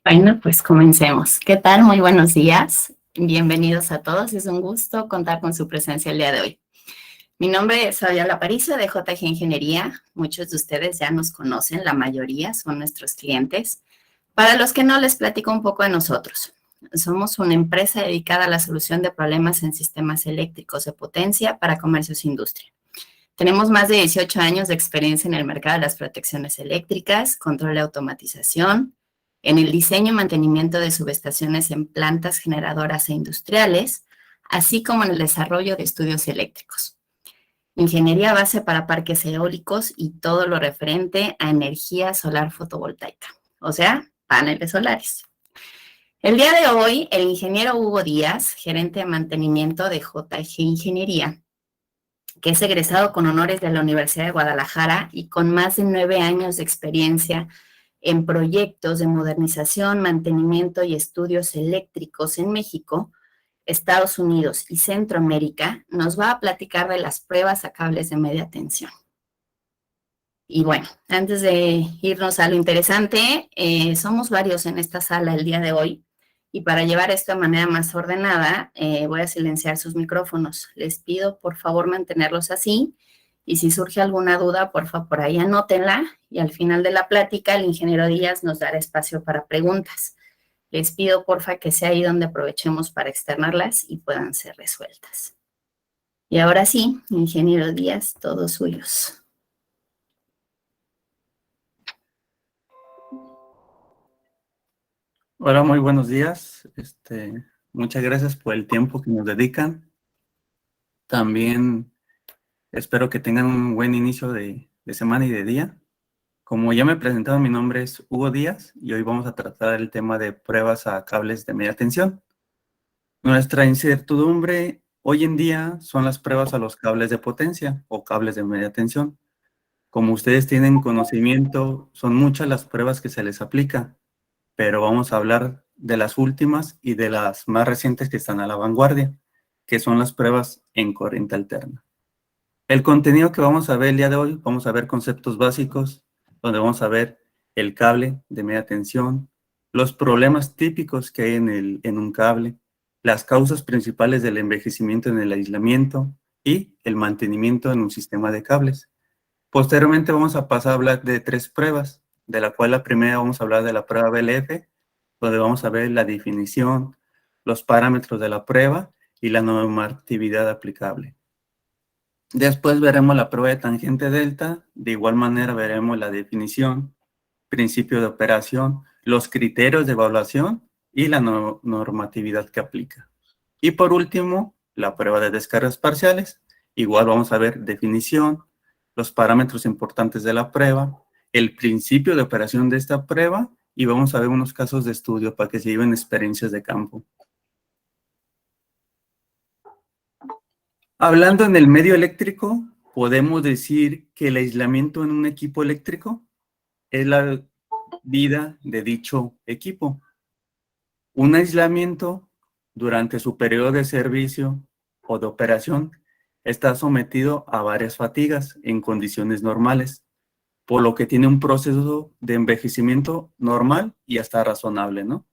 Bueno, pues comencemos. ¿Qué tal? Muy buenos días. Bienvenidos a todos. Es un gusto contar con su presencia el día de hoy. Mi nombre es Fabiola Aparicio de JG Ingeniería. Muchos de ustedes ya nos conocen, la mayoría son nuestros clientes. Para los que no, les platico un poco de nosotros. Somos una empresa dedicada a la solución de problemas en sistemas eléctricos de potencia para comercios e industria. Tenemos más de 18 años de experiencia en el mercado de las protecciones eléctricas, control de automatización, en el diseño y mantenimiento de subestaciones en plantas generadoras e industriales, así como en el desarrollo de estudios eléctricos. Ingeniería base para parques eólicos y todo lo referente a energía solar fotovoltaica, o sea, paneles solares. El día de hoy, el ingeniero Hugo Díaz, gerente de mantenimiento de JG Ingeniería, que es egresado con honores de la Universidad de Guadalajara y con más de 9 años de experiencia en proyectos de modernización, mantenimiento y estudios eléctricos en México, Estados Unidos y Centroamérica, nos va a platicar de las pruebas a cables de media tensión. Y bueno, antes de irnos a lo interesante, somos varios en esta sala el día de hoy. Y para llevar esto de manera más ordenada, voy a silenciar sus micrófonos. Les pido, por favor, mantenerlos así. Y si surge alguna duda, por favor, por ahí anótenla. Y al final de la plática, el ingeniero Díaz nos dará espacio para preguntas. Les pido, porfa, que sea ahí donde aprovechemos para externarlas y puedan ser resueltas. Y ahora sí, ingeniero Díaz, todos suyos. Hola, muy buenos días. Muchas gracias por el tiempo que nos dedican. También espero que tengan un buen inicio de semana y de día. Como ya me he presentado, mi nombre es Hugo Díaz y hoy vamos a tratar el tema de pruebas a cables de media tensión. Nuestra incertidumbre hoy en día son las pruebas a los cables de potencia o cables de media tensión. Como ustedes tienen conocimiento, son muchas las pruebas que se les aplica, pero vamos a hablar de las últimas y de las más recientes que están a la vanguardia, que son las pruebas en corriente alterna. El contenido que vamos a ver el día de hoy, vamos a ver conceptos básicos, donde vamos a ver el cable de media tensión, los problemas típicos que hay en un cable, las causas principales del envejecimiento en el aislamiento y el mantenimiento en un sistema de cables. Posteriormente vamos a pasar a hablar de 3 pruebas, de la cual la primera vamos a hablar de la prueba BLF, donde vamos a ver la definición, los parámetros de la prueba y la normatividad aplicable. Después veremos la prueba de tangente delta, de igual manera veremos la definición, principio de operación, los criterios de evaluación y la normatividad que aplica. Y por último, la prueba de descargas parciales. Igual vamos a ver definición, los parámetros importantes de la prueba, el principio de operación de esta prueba y vamos a ver unos casos de estudio para que se lleven experiencias de campo. Hablando en el medio eléctrico, podemos decir que el aislamiento en un equipo eléctrico es la vida de dicho equipo. Un aislamiento durante su periodo de servicio o de operación está sometido a varias fatigas en condiciones normales, por lo que tiene un proceso de envejecimiento normal y hasta razonable, ¿no?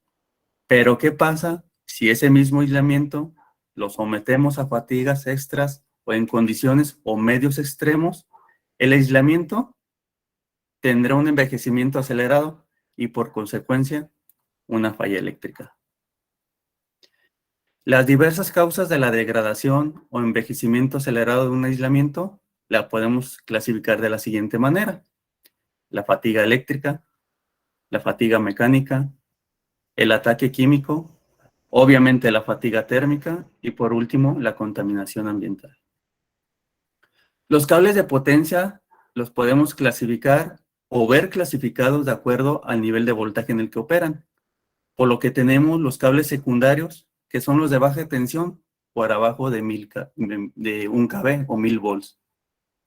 Pero ¿qué pasa si ese mismo aislamiento lo sometemos a fatigas extras o en condiciones o medios extremos? El aislamiento tendrá un envejecimiento acelerado y por consecuencia una falla eléctrica. Las diversas causas de la degradación o envejecimiento acelerado de un aislamiento la podemos clasificar de la siguiente manera: la fatiga eléctrica, la fatiga mecánica, el ataque químico, obviamente la fatiga térmica y por último la contaminación ambiental. Los cables de potencia los podemos clasificar o ver clasificados de acuerdo al nivel de voltaje en el que operan, por lo que tenemos los cables secundarios, que son los de baja tensión, por abajo de 1 kV o 1000 volts.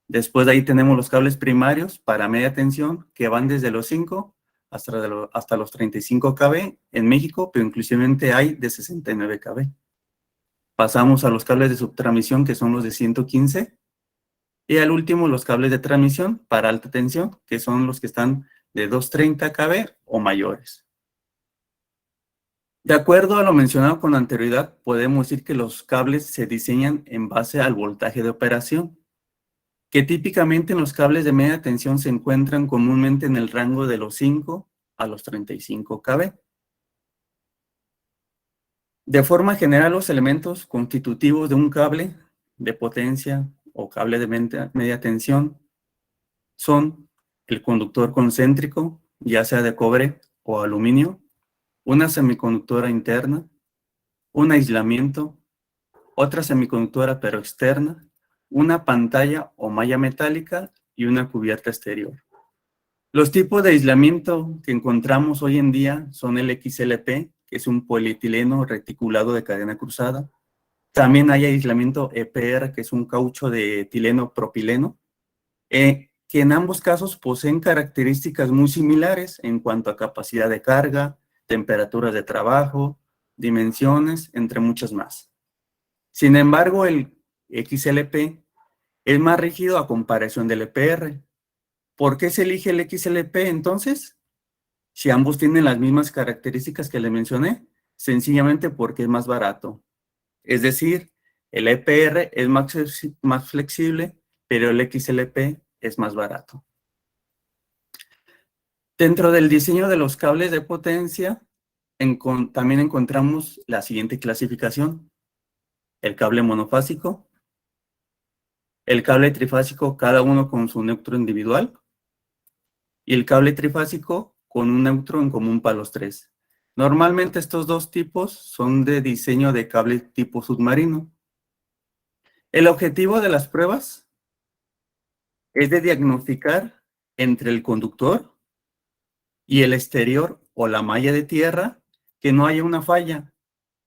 Después de ahí tenemos los cables primarios para media tensión, que van desde los 5 hasta los 35 kV en México, pero inclusivamente hay de 69 kV. Pasamos a los cables de subtransmisión, que son los de 115, y al último los cables de transmisión para alta tensión, que son los que están de 230 kV o mayores. De acuerdo a lo mencionado con anterioridad, podemos decir que los cables se diseñan en base al voltaje de operación, que típicamente en los cables de media tensión se encuentran comúnmente en el rango de los 5 a los 35 kV. De forma general, los elementos constitutivos de un cable de potencia o cable de media tensión son el conductor concéntrico, ya sea de cobre o aluminio, una semiconductora interna, un aislamiento, otra semiconductora pero externa, una pantalla o malla metálica y una cubierta exterior. Los tipos de aislamiento que encontramos hoy en día son el XLP, que es un polietileno reticulado de cadena cruzada. También hay aislamiento EPR, que es un caucho de etileno propileno, que en ambos casos poseen características muy similares en cuanto a capacidad de carga, temperaturas de trabajo, dimensiones, entre muchas más. Sin embargo, el XLP es más rígido a comparación del EPR. ¿Por qué se elige el XLP entonces? Si ambos tienen las mismas características que le mencioné, sencillamente porque es más barato. Es decir, el EPR es más flexible, pero el XLP es más barato. Dentro del diseño de los cables de potencia, también encontramos la siguiente clasificación: el cable monofásico, el cable trifásico, cada uno con su neutro individual, y el cable trifásico con un neutro en común para los tres. Normalmente estos dos tipos son de diseño de cable tipo submarino. El objetivo de las pruebas es de diagnosticar entre el conductor y el exterior o la malla de tierra que no haya una falla,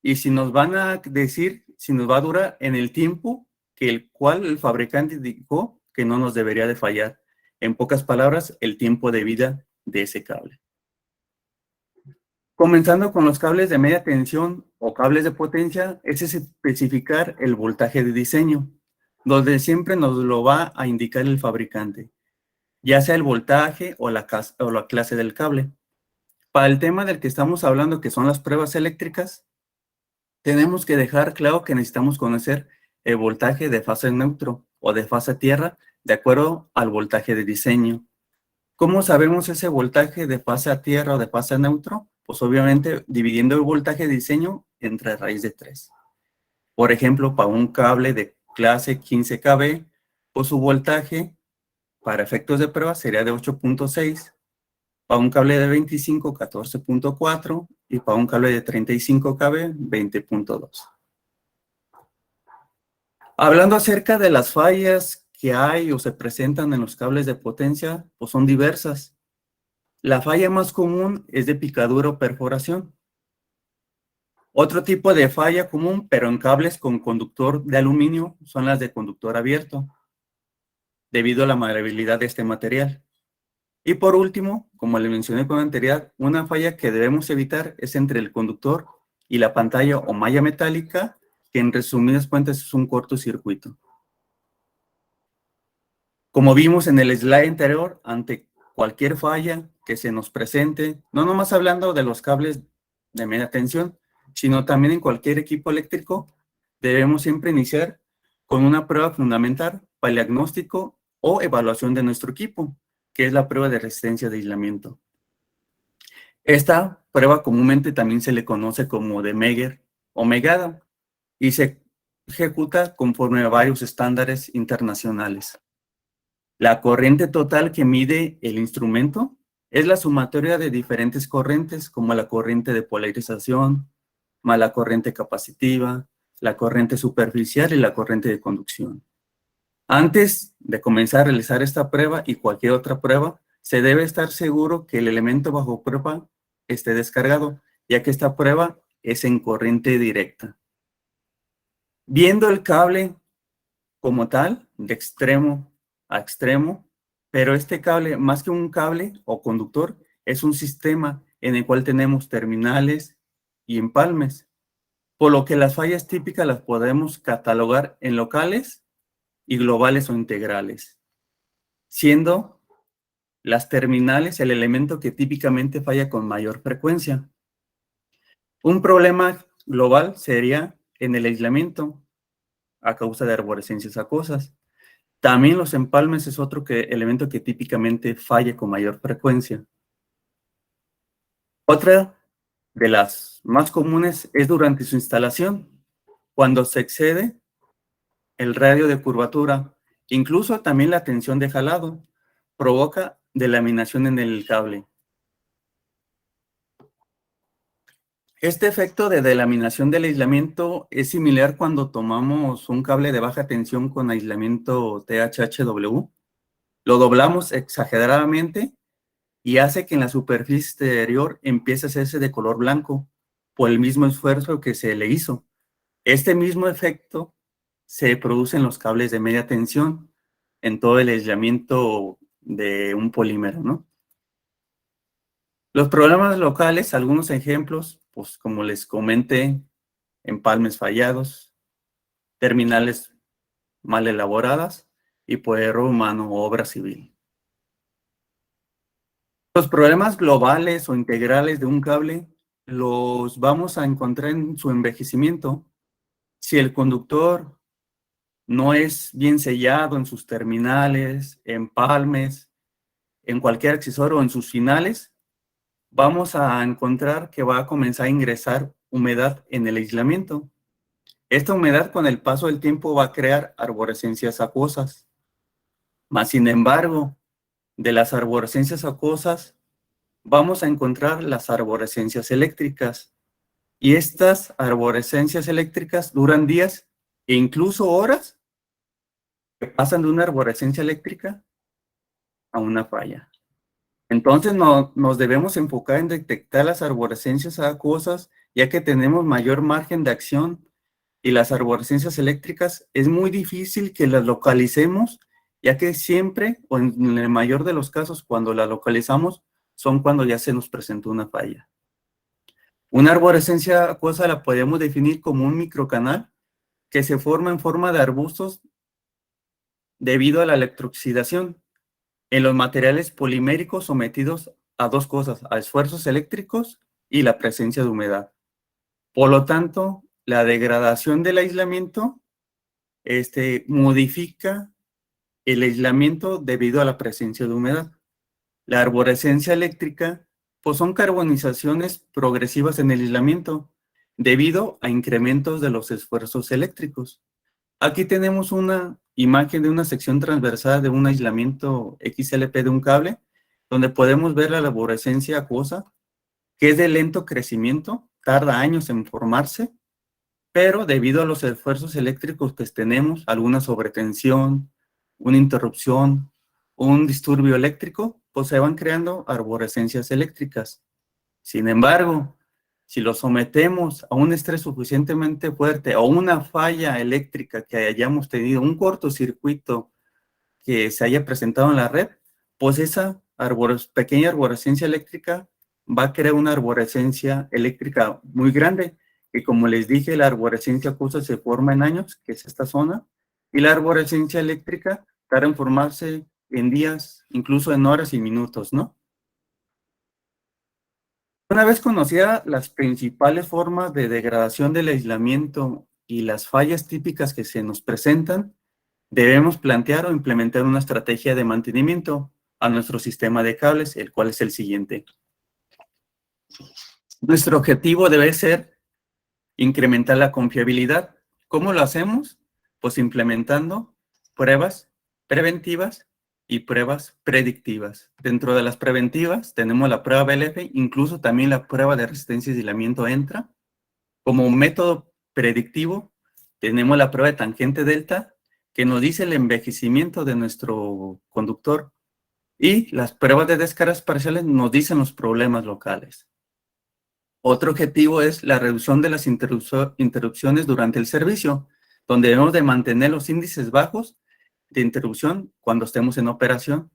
y si nos van a decir si nos va a durar en el tiempo que el cual el fabricante indicó que no nos debería de fallar. En pocas palabras, el tiempo de vida de ese cable. Comenzando con los cables de media tensión o cables de potencia, es especificar el voltaje de diseño, donde siempre nos lo va a indicar el fabricante, ya sea el voltaje o la clase del cable. Para el tema del que estamos hablando, que son las pruebas eléctricas, tenemos que dejar claro que necesitamos conocer el voltaje de fase neutro o de fase tierra de acuerdo al voltaje de diseño. ¿Cómo sabemos ese voltaje de fase a tierra o de fase a neutro? Pues obviamente dividiendo el voltaje de diseño entre raíz de 3. Por ejemplo, para un cable de clase 15 kV, pues su voltaje para efectos de prueba sería de 8.6, para un cable de 25, 14.4 y para un cable de 35 kV, 20.2. Hablando acerca de las fallas que hay o se presentan en los cables de potencia, pues son diversas. La falla más común es de picadura o perforación. Otro tipo de falla común, pero en cables con conductor de aluminio, son las de conductor abierto, debido a la maleabilidad de este material. Y por último, como le mencioné con anterioridad, una falla que debemos evitar es entre el conductor y la pantalla o malla metálica, que en resumidas cuentas es un cortocircuito. Como vimos en el slide anterior, ante cualquier falla que se nos presente, no nomás hablando de los cables de media tensión, sino también en cualquier equipo eléctrico, debemos siempre iniciar con una prueba fundamental para el diagnóstico o evaluación de nuestro equipo, que es la prueba de resistencia de aislamiento. Esta prueba comúnmente también se le conoce como de Megger o Megada y se ejecuta conforme a varios estándares internacionales. La corriente total que mide el instrumento es la sumatoria de diferentes corrientes, como la corriente de polarización, más la corriente capacitiva, la corriente superficial y la corriente de conducción. Antes de comenzar a realizar esta prueba y cualquier otra prueba, se debe estar seguro que el elemento bajo prueba esté descargado, ya que esta prueba es en corriente directa. Viendo el cable como tal, de extremo a extremo, pero este cable, más que un cable o conductor, es un sistema en el cual tenemos terminales y empalmes, por lo que las fallas típicas las podemos catalogar en locales y globales o integrales, siendo las terminales el elemento que típicamente falla con mayor frecuencia. Un problema global sería en el aislamiento a causa de arborescencias acuosas. También los empalmes es otro elemento que típicamente falla con mayor frecuencia. Otra de las más comunes es durante su instalación, cuando se excede el radio de curvatura. Incluso también la tensión de jalado provoca delaminación en el cable. Este efecto de delaminación del aislamiento es similar cuando tomamos un cable de baja tensión con aislamiento THHW. Lo doblamos exageradamente y hace que en la superficie exterior empiece a hacerse de color blanco por el mismo esfuerzo que se le hizo. Este mismo efecto se produce en los cables de media tensión, en todo el aislamiento de un polímero, ¿no? Los problemas locales, algunos ejemplos, pues como les comenté, empalmes fallados, terminales mal elaboradas y por error humano o obra civil. Los problemas globales o integrales de un cable los vamos a encontrar en su envejecimiento. Si el conductor no es bien sellado en sus terminales, empalmes, en cualquier accesorio o en sus finales, vamos a encontrar que va a comenzar a ingresar humedad en el aislamiento. Esta humedad con el paso del tiempo va a crear arborescencias acuosas. Mas, sin embargo, de las arborescencias acuosas vamos a encontrar las arborescencias eléctricas. Y estas arborescencias eléctricas duran días e incluso horas que pasan de una arborescencia eléctrica a una falla. Entonces nos debemos enfocar en detectar las arborescencias acuosas, ya que tenemos mayor margen de acción, y las arborescencias eléctricas es muy difícil que las localicemos, ya que siempre, o en el mayor de los casos, cuando las localizamos, son cuando ya se nos presentó una falla. Una arborescencia acuosa la podemos definir como un microcanal que se forma en forma de arbustos debido a la electrooxidación en los materiales poliméricos sometidos a dos cosas, a esfuerzos eléctricos y la presencia de humedad. Por lo tanto, la degradación del aislamiento modifica el aislamiento debido a la presencia de humedad. La arborescencia eléctrica, pues son carbonizaciones progresivas en el aislamiento debido a incrementos de los esfuerzos eléctricos. Aquí tenemos una imagen de una sección transversal de un aislamiento XLP de un cable, donde podemos ver la arborescencia acuosa, que es de lento crecimiento, tarda años en formarse, pero debido a los esfuerzos eléctricos que tenemos, alguna sobretensión, una interrupción, un disturbio eléctrico, pues se van creando arborescencias eléctricas. Sin embargo, si lo sometemos a un estrés suficientemente fuerte o una falla eléctrica que hayamos tenido, un cortocircuito que se haya presentado en la red, pues esa pequeña arborescencia eléctrica va a crear una arborescencia eléctrica muy grande, que como les dije, la arborescencia acuosa se forma en años, que es esta zona, y la arborescencia eléctrica tarda en formarse en días, incluso en horas y minutos, ¿no? Una vez conocidas las principales formas de degradación del aislamiento y las fallas típicas que se nos presentan, debemos plantear o implementar una estrategia de mantenimiento a nuestro sistema de cables, el cual es el siguiente. Nuestro objetivo debe ser incrementar la confiabilidad. ¿Cómo lo hacemos? Pues implementando pruebas preventivas y pruebas predictivas. Dentro de las preventivas tenemos la prueba BLF, incluso también la prueba de resistencia y aislamiento entra. Como método predictivo tenemos la prueba de tangente delta, que nos dice el envejecimiento de nuestro conductor, y las pruebas de descargas parciales nos dicen los problemas locales. Otro objetivo es la reducción de las interrupciones durante el servicio, donde debemos de mantener los índices bajos de interrupción cuando estemos en operación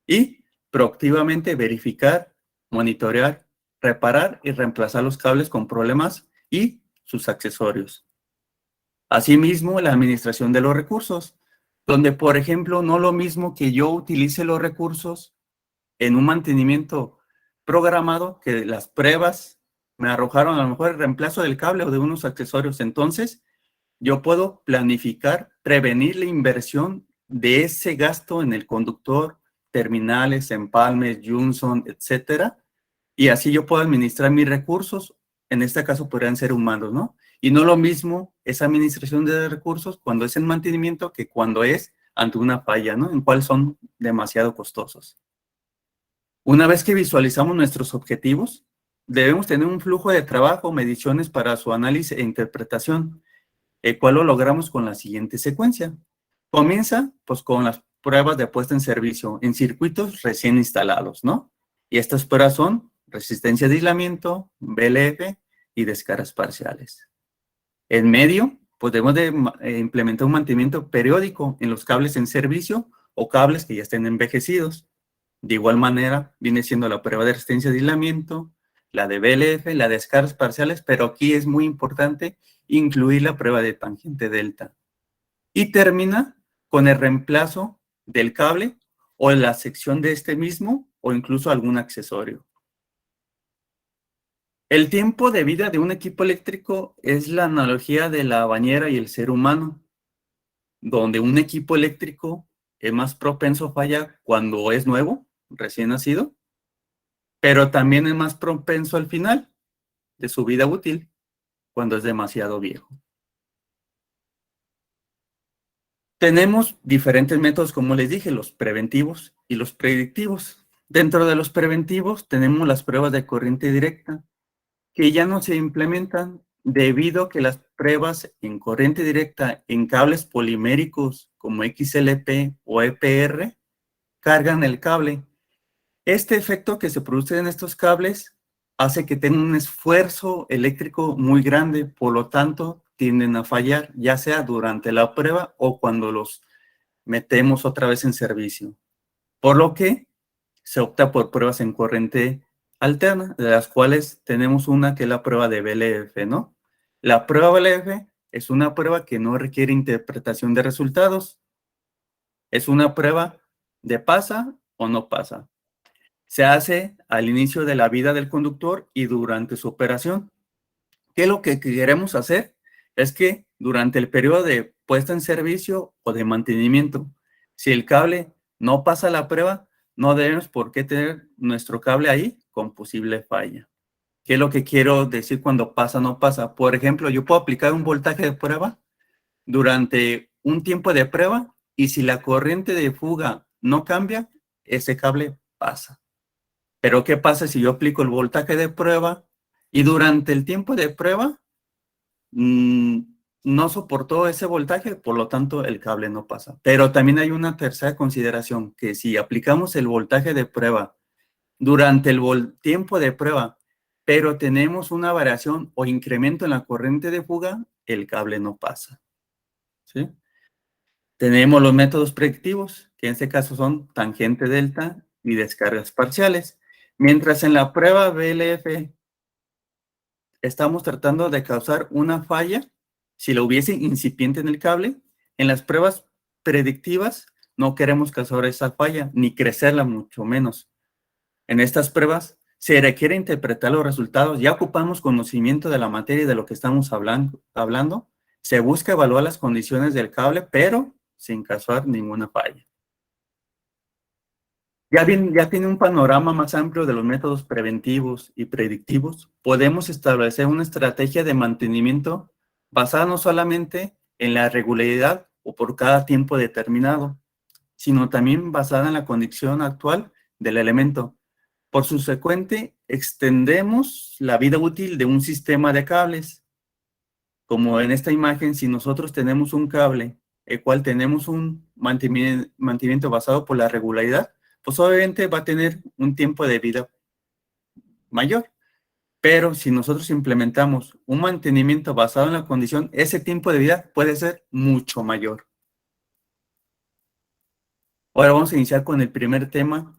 y proactivamente verificar, monitorear, reparar y reemplazar los cables con problemas y sus accesorios. Asimismo, la administración de los recursos, donde, por ejemplo, no lo mismo que yo utilice los recursos en un mantenimiento programado que las pruebas me arrojaron a lo mejor el reemplazo del cable o de unos accesorios. Entonces, yo puedo planificar, prevenir la inversión de ese gasto en el conductor, terminales, empalmes, Johnson, etcétera, y así yo puedo administrar mis recursos, en este caso podrían ser humanos, ¿no? Y no lo mismo esa administración de recursos cuando es en mantenimiento que cuando es ante una falla, ¿no? En cual son demasiado costosos. Una vez que visualizamos nuestros objetivos, debemos tener un flujo de trabajo, mediciones para su análisis e interpretación, el cual lo logramos con la siguiente secuencia. Comienza, pues, con las pruebas de puesta en servicio en circuitos recién instalados, ¿no? Y estas pruebas son resistencia de aislamiento, VLF y descargas parciales. En medio, pues debemos de implementar un mantenimiento periódico en los cables en servicio o cables que ya estén envejecidos. De igual manera, viene siendo la prueba de resistencia de aislamiento, la de VLF, la de descargas parciales, pero aquí es muy importante incluir la prueba de tangente delta. Y termina con el reemplazo del cable o la sección de este mismo o incluso algún accesorio. El tiempo de vida de un equipo eléctrico es la analogía de la bañera y el ser humano, donde un equipo eléctrico es más propenso a fallar cuando es nuevo, recién nacido, pero también es más propenso al final de su vida útil, cuando es demasiado viejo. Tenemos diferentes métodos, como les dije, los preventivos y los predictivos. Dentro de los preventivos tenemos las pruebas de corriente directa, que ya no se implementan debido a que las pruebas en corriente directa en cables poliméricos como XLP o EPR cargan el cable. Este efecto que se produce en estos cables hace que tengan un esfuerzo eléctrico muy grande, por lo tanto tienden a fallar, ya sea durante la prueba o cuando los metemos otra vez en servicio. Por lo que se opta por pruebas en corriente alterna, de las cuales tenemos una que es la prueba de VLF, ¿no? La prueba VLF es una prueba que no requiere interpretación de resultados. Es una prueba de pasa o no pasa. Se hace al inicio de la vida del conductor y durante su operación. ¿Qué es lo que queremos hacer? Es que durante el periodo de puesta en servicio o de mantenimiento, si el cable no pasa la prueba, no debemos por qué tener nuestro cable ahí con posible falla. ¿Qué es lo que quiero decir cuando pasa o no pasa? Por ejemplo, yo puedo aplicar un voltaje de prueba durante un tiempo de prueba y si la corriente de fuga no cambia, ese cable pasa. Pero ¿qué pasa si yo aplico el voltaje de prueba y durante el tiempo de prueba no soportó ese voltaje, por lo tanto el cable no pasa? Pero también hay una tercera consideración, que si aplicamos el voltaje de prueba durante el tiempo de prueba, pero tenemos una variación o incremento en la corriente de fuga, el cable no pasa, ¿sí? Tenemos los métodos predictivos, que en este caso son tangente delta y descargas parciales. Mientras en la prueba VLF estamos tratando de causar una falla, si lo hubiese incipiente en el cable, en las pruebas predictivas no queremos causar esa falla, ni crecerla mucho menos. En estas pruebas se requiere interpretar los resultados, ya ocupamos conocimiento de la materia y de lo que estamos hablando, se busca evaluar las condiciones del cable, pero sin causar ninguna falla. Ya tiene un panorama más amplio de los métodos preventivos y predictivos. Podemos establecer una estrategia de mantenimiento basada no solamente en la regularidad o por cada tiempo determinado, sino también basada en la condición actual del elemento. Por subsecuente, extendemos la vida útil de un sistema de cables. Como en esta imagen, si nosotros tenemos un cable, el cual tenemos un mantenimiento basado por la regularidad, pues obviamente va a tener un tiempo de vida mayor. Pero si nosotros implementamos un mantenimiento basado en la condición, ese tiempo de vida puede ser mucho mayor. Ahora vamos a iniciar con el primer tema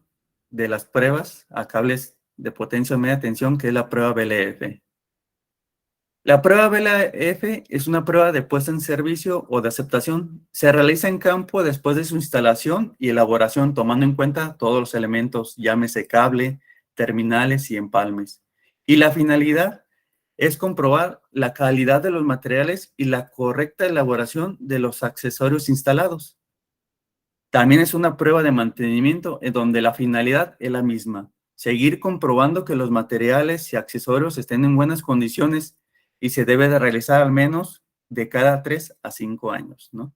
de las pruebas a cables de potencia media tensión, que es la prueba VLF. La prueba VLF es una prueba de puesta en servicio o de aceptación. Se realiza en campo después de su instalación y elaboración, tomando en cuenta todos los elementos, llámese cable, terminales y empalmes. Y la finalidad es comprobar la calidad de los materiales y la correcta elaboración de los accesorios instalados. También es una prueba de mantenimiento en donde la finalidad es la misma: seguir comprobando que los materiales y accesorios estén en buenas condiciones, y se debe de realizar al menos de cada 3 a 5 años, ¿no?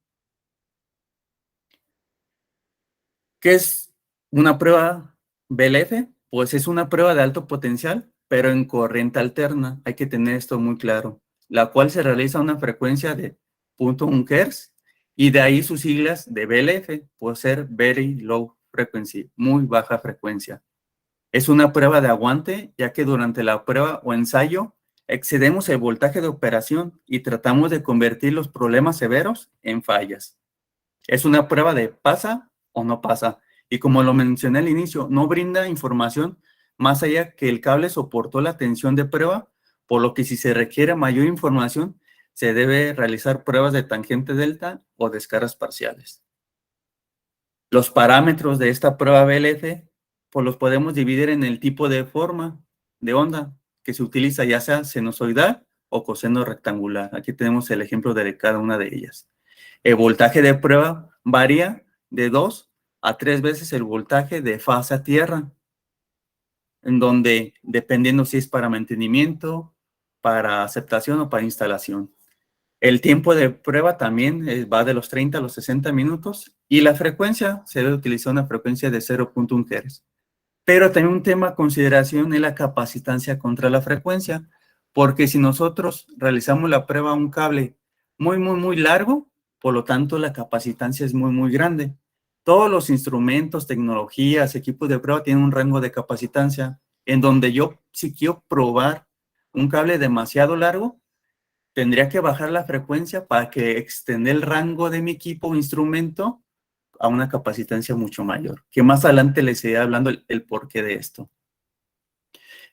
¿Qué es una prueba BLF? Pues es una prueba de alto potencial, pero en corriente alterna. Hay que tener esto muy claro. La cual se realiza a una frecuencia de 0.1 Hz, y de ahí sus siglas de BLF, por ser Very Low Frequency, muy baja frecuencia. Es una prueba de aguante, ya que durante la prueba o ensayo excedemos el voltaje de operación y tratamos de convertir los problemas severos en fallas. Es una prueba de pasa o no pasa. Y como lo mencioné al inicio, no brinda información más allá que el cable soportó la tensión de prueba, por lo que si se requiere mayor información, se debe realizar pruebas de tangente delta o descargas parciales. Los parámetros de esta prueba BLF, pues los podemos dividir en el tipo de forma de onda que se utiliza, ya sea sinusoidal o coseno rectangular. Aquí tenemos el ejemplo de cada una de ellas. El voltaje de prueba varía de 2 a 3 veces el voltaje de fase a tierra, en donde, dependiendo si es para mantenimiento, para aceptación o para instalación. El tiempo de prueba también va de los 30 a los 60 minutos, y la frecuencia se debe utilizar una frecuencia de 0.1 Hz. Pero también un tema a consideración es la capacitancia contra la frecuencia, porque si nosotros realizamos la prueba a un cable muy largo, por lo tanto la capacitancia es muy grande. Todos los instrumentos, tecnologías, equipos de prueba tienen un rango de capacitancia, en donde yo, si quiero probar un cable demasiado largo, tendría que bajar la frecuencia para que extender el rango de mi equipo o instrumento a una capacitancia mucho mayor, que más adelante les iré hablando el porqué de esto.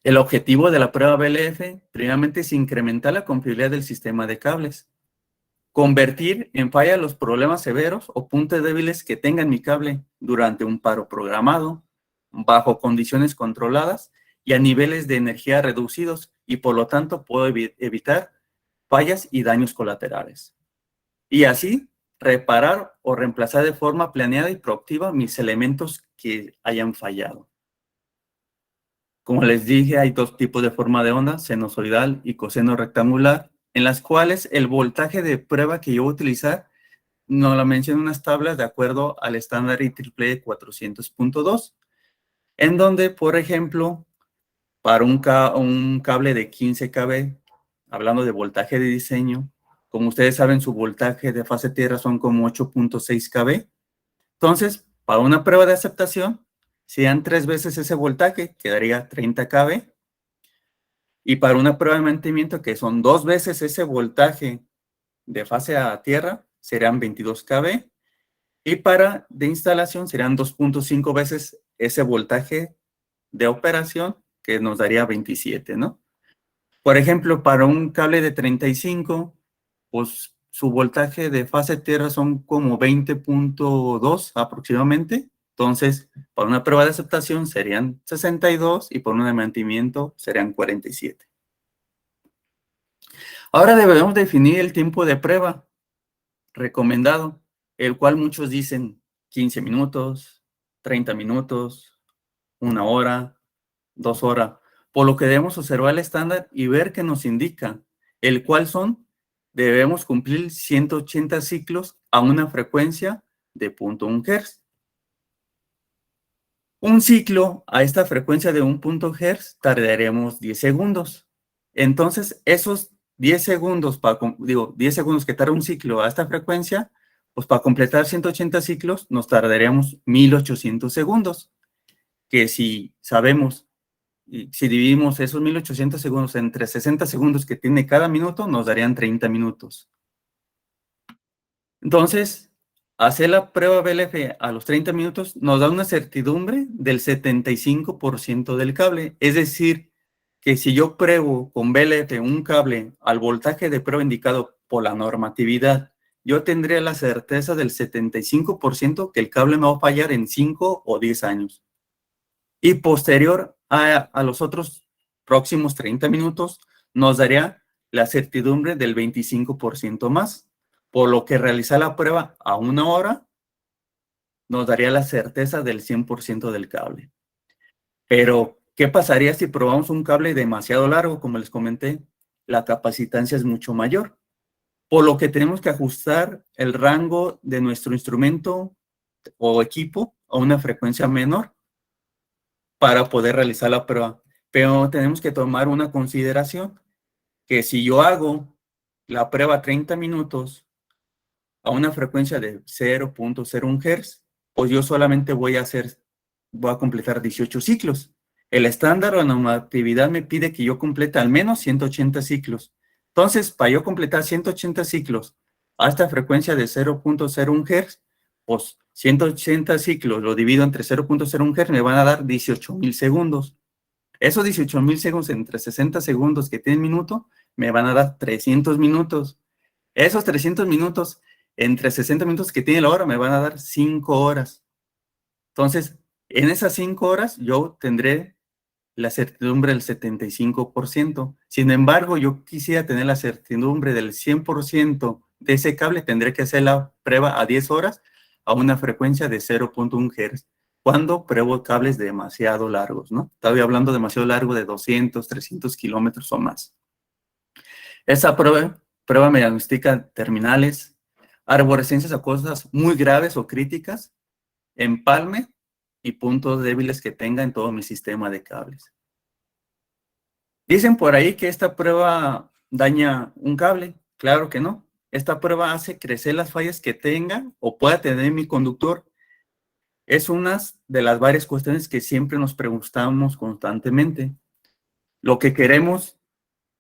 El objetivo de la prueba BLF, primeramente, es incrementar la confiabilidad del sistema de cables, convertir en falla los problemas severos o puntos débiles que tenga mi cable durante un paro programado, bajo condiciones controladas y a niveles de energía reducidos, y por lo tanto puedo evitar fallas y daños colaterales. Y así reparar o reemplazar de forma planeada y proactiva mis elementos que hayan fallado. Como les dije, hay dos tipos de forma de onda: sinusoidal y coseno rectangular, en las cuales el voltaje de prueba que yo voy a utilizar nos lo mencionan unas tablas de acuerdo al estándar IEEE 400.2, en donde, por ejemplo, para un cable de 15 kV, hablando de voltaje de diseño, como ustedes saben, su voltaje de fase tierra son como 8.6 kV. Entonces, para una prueba de aceptación, si dan 3 veces ese voltaje, quedaría 30 kV. Y para una prueba de mantenimiento, que son 2 veces ese voltaje de fase a tierra, serán 22 kV. Y para de instalación serán 2.5 veces ese voltaje de operación, que nos daría 27, ¿no? Por ejemplo, para un cable de 35, pues su voltaje de fase tierra son como 20.2 aproximadamente. Entonces, para una prueba de aceptación serían 62 y por un de mantenimiento serían 47. Ahora debemos definir el tiempo de prueba recomendado, el cual muchos dicen 15 minutos, 30 minutos, 1 hora, 2 horas, por lo que debemos observar el estándar y ver qué nos indica, el cual debemos cumplir 180 ciclos a una frecuencia de 0.1 Hz. Un ciclo a esta frecuencia de 1 Hz tardaremos 10 segundos. Entonces, esos 10 segundos, 10 segundos que tarda un ciclo a esta frecuencia, pues para completar 180 ciclos nos tardaríamos 1800 segundos, que si sabemos, y si dividimos esos 1800 segundos entre 60 segundos que tiene cada minuto, nos darían 30 minutos. Entonces, hacer la prueba BLF a los 30 minutos nos da una certidumbre del 75% del cable. Es decir, que si yo pruebo con BLF un cable al voltaje de prueba indicado por la normatividad, yo tendría la certeza del 75% que el cable no va a fallar en 5 o 10 años. Y posterior a los otros próximos 30 minutos, nos daría la certidumbre del 25% más, por lo que realizar la prueba a 1 hora nos daría la certeza del 100% del cable. Pero, ¿qué pasaría si probamos un cable demasiado largo? Como les comenté, la capacitancia es mucho mayor, por lo que tenemos que ajustar el rango de nuestro instrumento o equipo a una frecuencia menor para poder realizar la prueba. Pero tenemos que tomar una consideración, que si yo hago la prueba 30 minutos a una frecuencia de 0.01 Hz, pues yo solamente voy a completar 18 ciclos. El estándar o la normatividad me pide que yo complete al menos 180 ciclos. Entonces, para yo completar 180 ciclos a esta frecuencia de 0.01 Hz, pues 180 ciclos lo divido entre 0.01 Hz, me van a dar 18,000 segundos. Esos 18,000 segundos entre 60 segundos que tiene un minuto, me van a dar 300 minutos. Esos 300 minutos entre 60 minutos que tiene la hora, me van a dar 5 horas. Entonces, en esas 5 horas, yo tendré la certidumbre del 75%. Sin embargo, yo quisiera tener la certidumbre del 100% de ese cable, tendré que hacer la prueba a 10 horas a una frecuencia de 0.1 Hz. Cuando pruebo cables demasiado largos, ¿no? Estoy hablando demasiado largo de 200, 300 kilómetros o más. Esa prueba me diagnostica terminales, arborescencias acuosas muy graves o críticas, empalme y puntos débiles que tenga en todo mi sistema de cables. Dicen por ahí que esta prueba daña un cable. Claro que no. Esta prueba hace crecer las fallas que tenga o pueda tener mi conductor. Es una de las varias cuestiones que siempre nos preguntamos constantemente. Lo que queremos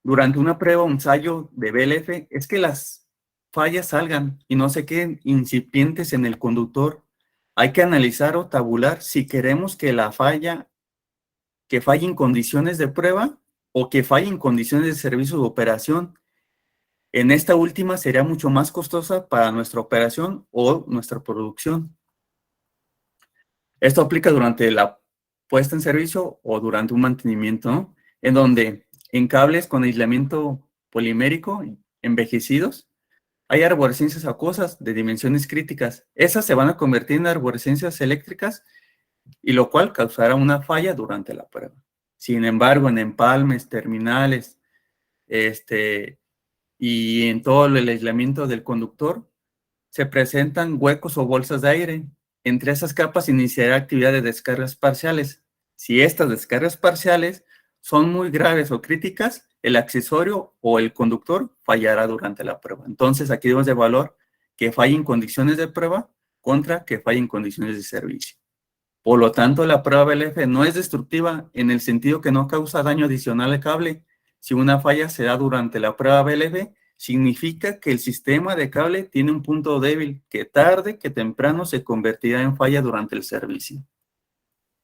durante una prueba, un ensayo de BLF, es que las fallas salgan y no se queden incipientes en el conductor. Hay que analizar o tabular si queremos que la falla, que falle en condiciones de prueba o que falle en condiciones de servicio de operación. En esta última sería mucho más costosa para nuestra operación o nuestra producción. Esto aplica durante la puesta en servicio o durante un mantenimiento, ¿no? En donde en cables con aislamiento polimérico envejecidos hay arborescencias acuosas de dimensiones críticas. Esas se van a convertir en arborescencias eléctricas y lo cual causará una falla durante la prueba. Sin embargo, en empalmes, terminales, y en todo el aislamiento del conductor, se presentan huecos o bolsas de aire. Entre esas capas iniciará actividad de descargas parciales. Si estas descargas parciales son muy graves o críticas, el accesorio o el conductor fallará durante la prueba. Entonces, aquí debemos de evaluar que falle en condiciones de prueba contra que falle en condiciones de servicio. Por lo tanto, la prueba BLF no es destructiva en el sentido que no causa daño adicional al cable. Si una falla se da durante la prueba BLF, significa que el sistema de cable tiene un punto débil que tarde que temprano se convertirá en falla durante el servicio.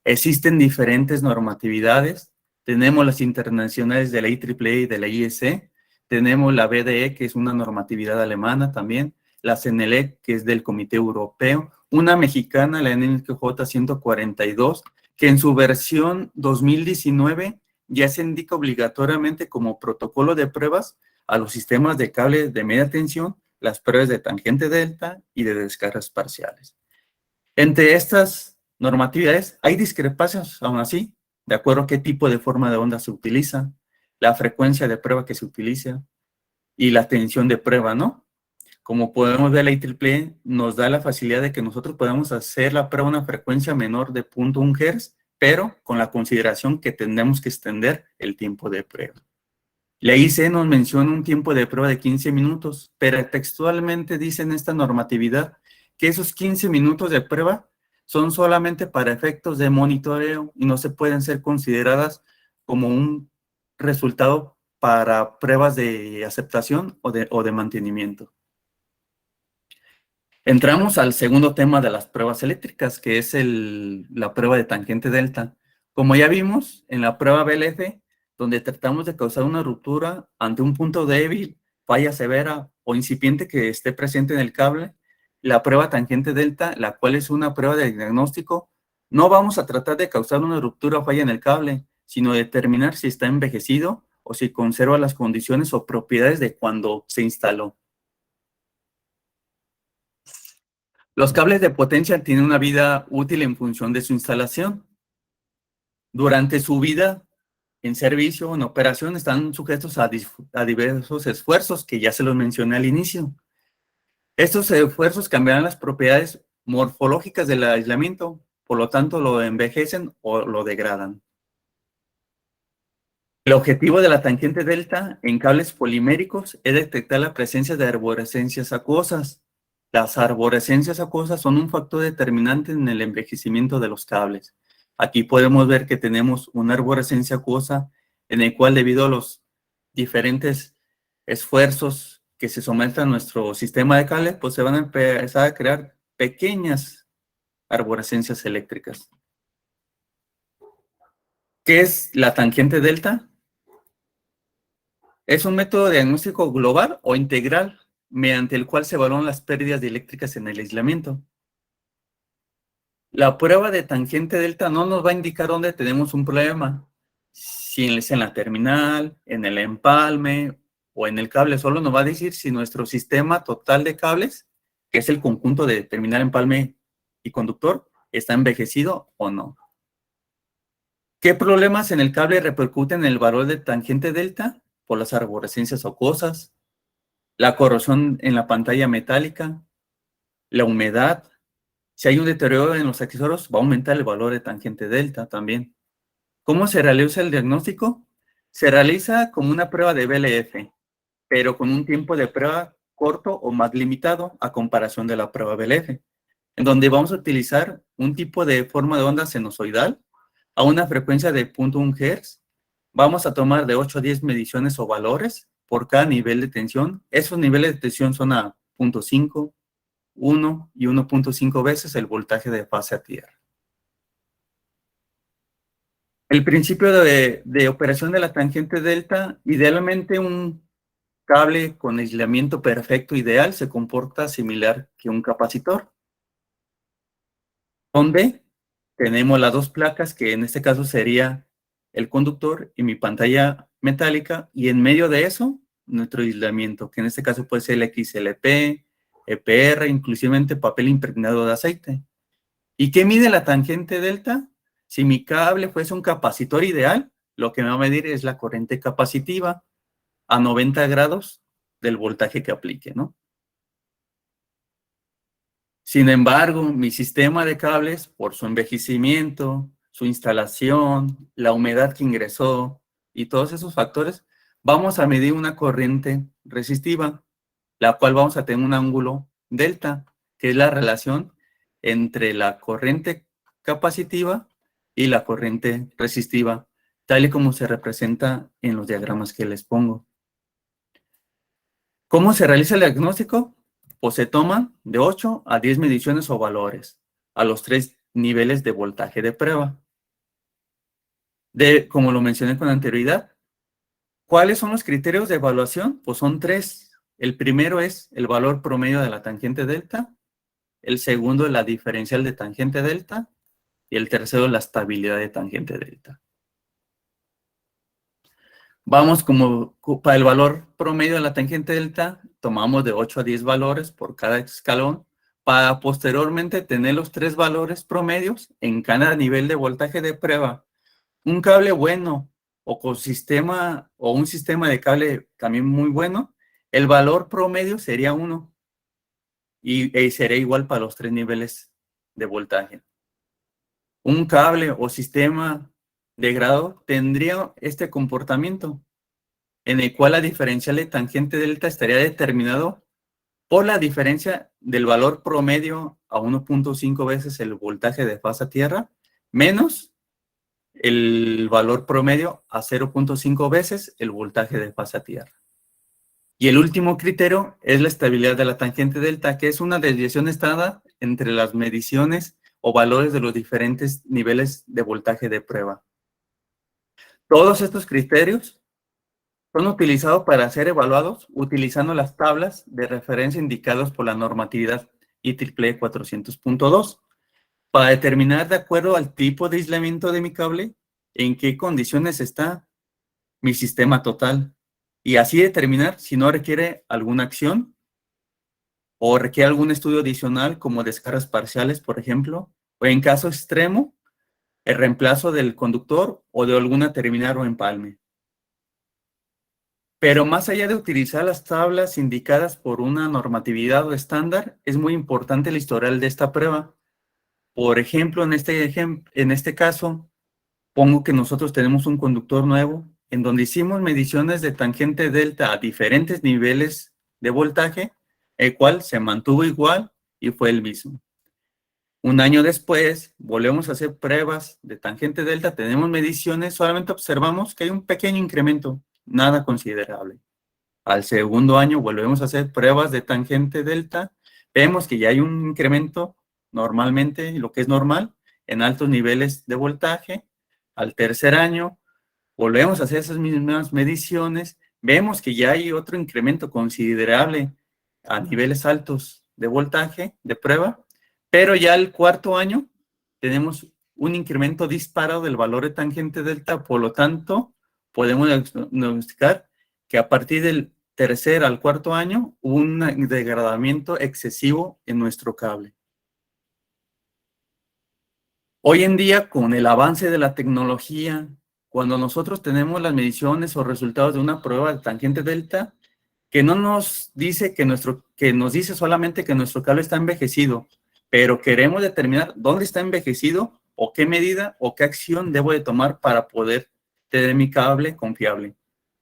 Existen diferentes normatividades. Tenemos las internacionales de la IEEE y de la IEC. Tenemos la BDE, que es una normatividad alemana también. La CNELEC, que es del Comité Europeo. Una mexicana, la NNJ 142, que en su versión 2019 ya se indica obligatoriamente como protocolo de pruebas a los sistemas de cable de media tensión, las pruebas de tangente delta y de descargas parciales. Entre estas normatividades hay discrepancias aún así, de acuerdo a qué tipo de forma de onda se utiliza, la frecuencia de prueba que se utiliza y la tensión de prueba, ¿no? Como podemos ver, la IEEE nos da la facilidad de que nosotros podamos hacer la prueba a una frecuencia menor de 0.1 Hz, pero con la consideración que tendremos que extender el tiempo de prueba. La IC nos menciona un tiempo de prueba de 15 minutos, pero textualmente dice en esta normatividad que esos 15 minutos de prueba son solamente para efectos de monitoreo y no se pueden ser consideradas como un resultado para pruebas de aceptación o de mantenimiento. Entramos al segundo tema de las pruebas eléctricas, que es la prueba de tangente delta. Como ya vimos, en la prueba BLF, donde tratamos de causar una ruptura ante un punto débil, falla severa o incipiente que esté presente en el cable, la prueba tangente delta, la cual es una prueba de diagnóstico, no vamos a tratar de causar una ruptura o falla en el cable, sino determinar si está envejecido o si conserva las condiciones o propiedades de cuando se instaló. Los cables de potencia tienen una vida útil en función de su instalación. Durante su vida en servicio o en operación están sujetos a diversos esfuerzos que ya se los mencioné al inicio. Estos esfuerzos cambiarán las propiedades morfológicas del aislamiento, por lo tanto lo envejecen o lo degradan. El objetivo de la tangente delta en cables poliméricos es detectar la presencia de arborescencias acuosas. Las arborescencias acuosas son un factor determinante en el envejecimiento de los cables. Aquí podemos ver que tenemos una arborescencia acuosa en el cual, debido a los diferentes esfuerzos que se someten a nuestro sistema de cables, pues se van a empezar a crear pequeñas arborescencias eléctricas. ¿Qué es la tangente delta? Es un método de diagnóstico global o integral mediante el cual se evalúan las pérdidas eléctricas en el aislamiento. La prueba de tangente delta no nos va a indicar dónde tenemos un problema, si es en la terminal, en el empalme o en el cable. Solo nos va a decir si nuestro sistema total de cables, que es el conjunto de terminal, empalme y conductor, está envejecido o no. ¿Qué problemas en el cable repercuten en el valor de tangente delta? Por las arborescencias acuosas, la corrosión en la pantalla metálica, la humedad. Si hay un deterioro en los accesorios, va a aumentar el valor de tangente delta también. ¿Cómo se realiza el diagnóstico? Se realiza como una prueba de BLF, pero con un tiempo de prueba corto o más limitado a comparación de la prueba BLF, en donde vamos a utilizar un tipo de forma de onda sinusoidal a una frecuencia de 0.1 Hz. Vamos a tomar de 8 a 10 mediciones o valores por cada nivel de tensión. Esos niveles de tensión son a 0.5, 1 y 1.5 veces el voltaje de fase a tierra. El principio de operación de la tangente delta, idealmente un cable con aislamiento perfecto ideal se comporta similar que un capacitor, donde tenemos las dos placas, que en este caso sería el conductor y mi pantalla metálica, y en medio de eso, nuestro aislamiento, que en este caso puede ser el XLP, EPR, inclusivemente papel impregnado de aceite. ¿Y qué mide la tangente delta? Si mi cable fuese un capacitor ideal, lo que me va a medir es la corriente capacitiva a 90 grados del voltaje que aplique, ¿no? Sin embargo, mi sistema de cables, por su envejecimiento, su instalación, la humedad que ingresó y todos esos factores, vamos a medir una corriente resistiva, la cual vamos a tener un ángulo delta, que es la relación entre la corriente capacitiva y la corriente resistiva, tal y como se representa en los diagramas que les pongo. ¿Cómo se realiza el diagnóstico? Pues se toman de 8 a 10 mediciones o valores a los 3 niveles de voltaje de prueba. Como lo mencioné con anterioridad, ¿cuáles son los criterios de evaluación? Pues son 3. El primero es el valor promedio de la tangente delta, el segundo es la diferencial de tangente delta y el tercero es la estabilidad de tangente delta. Vamos para el valor promedio de la tangente delta, tomamos de 8 a 10 valores por cada escalón, para posteriormente tener los 3 valores promedios en cada nivel de voltaje de prueba. Un cable bueno o con sistema o un sistema de cable también muy bueno, el valor promedio sería 1 y sería igual para los 3 niveles de voltaje. Un cable o sistema de grado tendría este comportamiento, en el cual la diferencial de tangente delta estaría determinado por la diferencia del valor promedio a 1.5 veces el voltaje de fase a tierra, menos el valor promedio a 0.5 veces el voltaje de fase a tierra. Y el último criterio es la estabilidad de la tangente delta, que es una desviación estándar entre las mediciones o valores de los diferentes niveles de voltaje de prueba. Todos estos criterios son utilizados para ser evaluados utilizando las tablas de referencia indicadas por la normatividad IEEE 400.2 para determinar, de acuerdo al tipo de aislamiento de mi cable, en qué condiciones está mi sistema total, y así determinar si no requiere alguna acción o requiere algún estudio adicional como descargas parciales, por ejemplo, o en caso extremo, el reemplazo del conductor o de alguna terminal o empalme. Pero más allá de utilizar las tablas indicadas por una normatividad o estándar, es muy importante el historial de esta prueba. Por ejemplo, en este caso, pongo que nosotros tenemos un conductor nuevo en donde hicimos mediciones de tangente delta a diferentes niveles de voltaje, el cual se mantuvo igual y fue el mismo. Un año después, volvemos a hacer pruebas de tangente delta, tenemos mediciones, solamente observamos que hay un pequeño incremento, nada considerable. Al segundo año volvemos a hacer pruebas de tangente delta, vemos que ya hay un incremento normalmente, lo que es normal, en altos niveles de voltaje. Al tercer año volvemos a hacer esas mismas mediciones, vemos que ya hay otro incremento considerable a niveles altos de voltaje de prueba, pero ya el cuarto año tenemos un incremento disparado del valor de tangente delta, por lo tanto, podemos diagnosticar que a partir del tercer al cuarto año hubo un degradamiento excesivo en nuestro cable. Hoy en día, con el avance de la tecnología, cuando nosotros tenemos las mediciones o resultados de una prueba de tangente delta, que no nos dice que nos dice solamente que nuestro cable está envejecido, pero queremos determinar dónde está envejecido o qué medida o qué acción debo de tomar para poder tener mi cable confiable.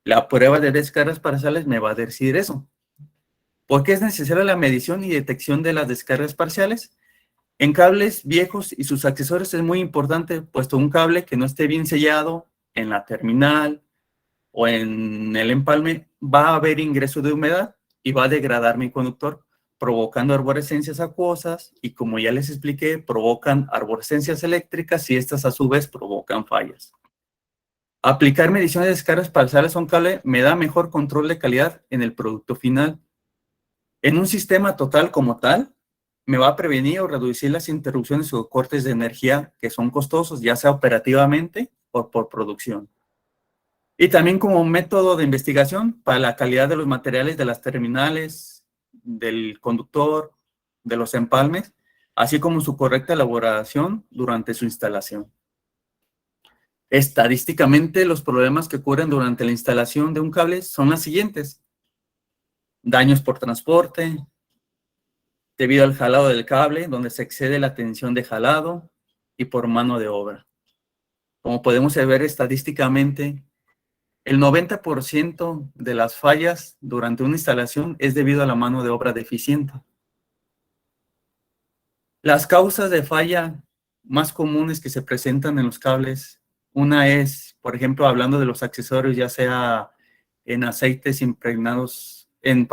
La prueba de descargas parciales me va a decir eso. ¿Por qué es necesaria la medición y detección de las descargas parciales? En cables viejos y sus accesorios es muy importante, puesto un cable que no esté bien sellado en la terminal o en el empalme, va a haber ingreso de humedad y va a degradar mi conductor, provocando arborescencias acuosas y, como ya les expliqué, provocan arborescencias eléctricas y estas a su vez provocan fallas. Aplicar mediciones de descargas parciales a un cable me da mejor control de calidad en el producto final. En un sistema total como tal, me va a prevenir o reducir las interrupciones o cortes de energía que son costosos, ya sea operativamente o por producción. Y también como método de investigación para la calidad de los materiales de las terminales, del conductor, de los empalmes, así como su correcta elaboración durante su instalación. Estadísticamente, los problemas que ocurren durante la instalación de un cable son las siguientes: daños por transporte, debido al jalado del cable, donde se excede la tensión de jalado, y por mano de obra. Como podemos ver estadísticamente, el 90% de las fallas durante una instalación es debido a la mano de obra deficiente. Las causas de falla más comunes que se presentan en los cables, una es, por ejemplo, hablando de los accesorios, ya sea en aceites impregnados, en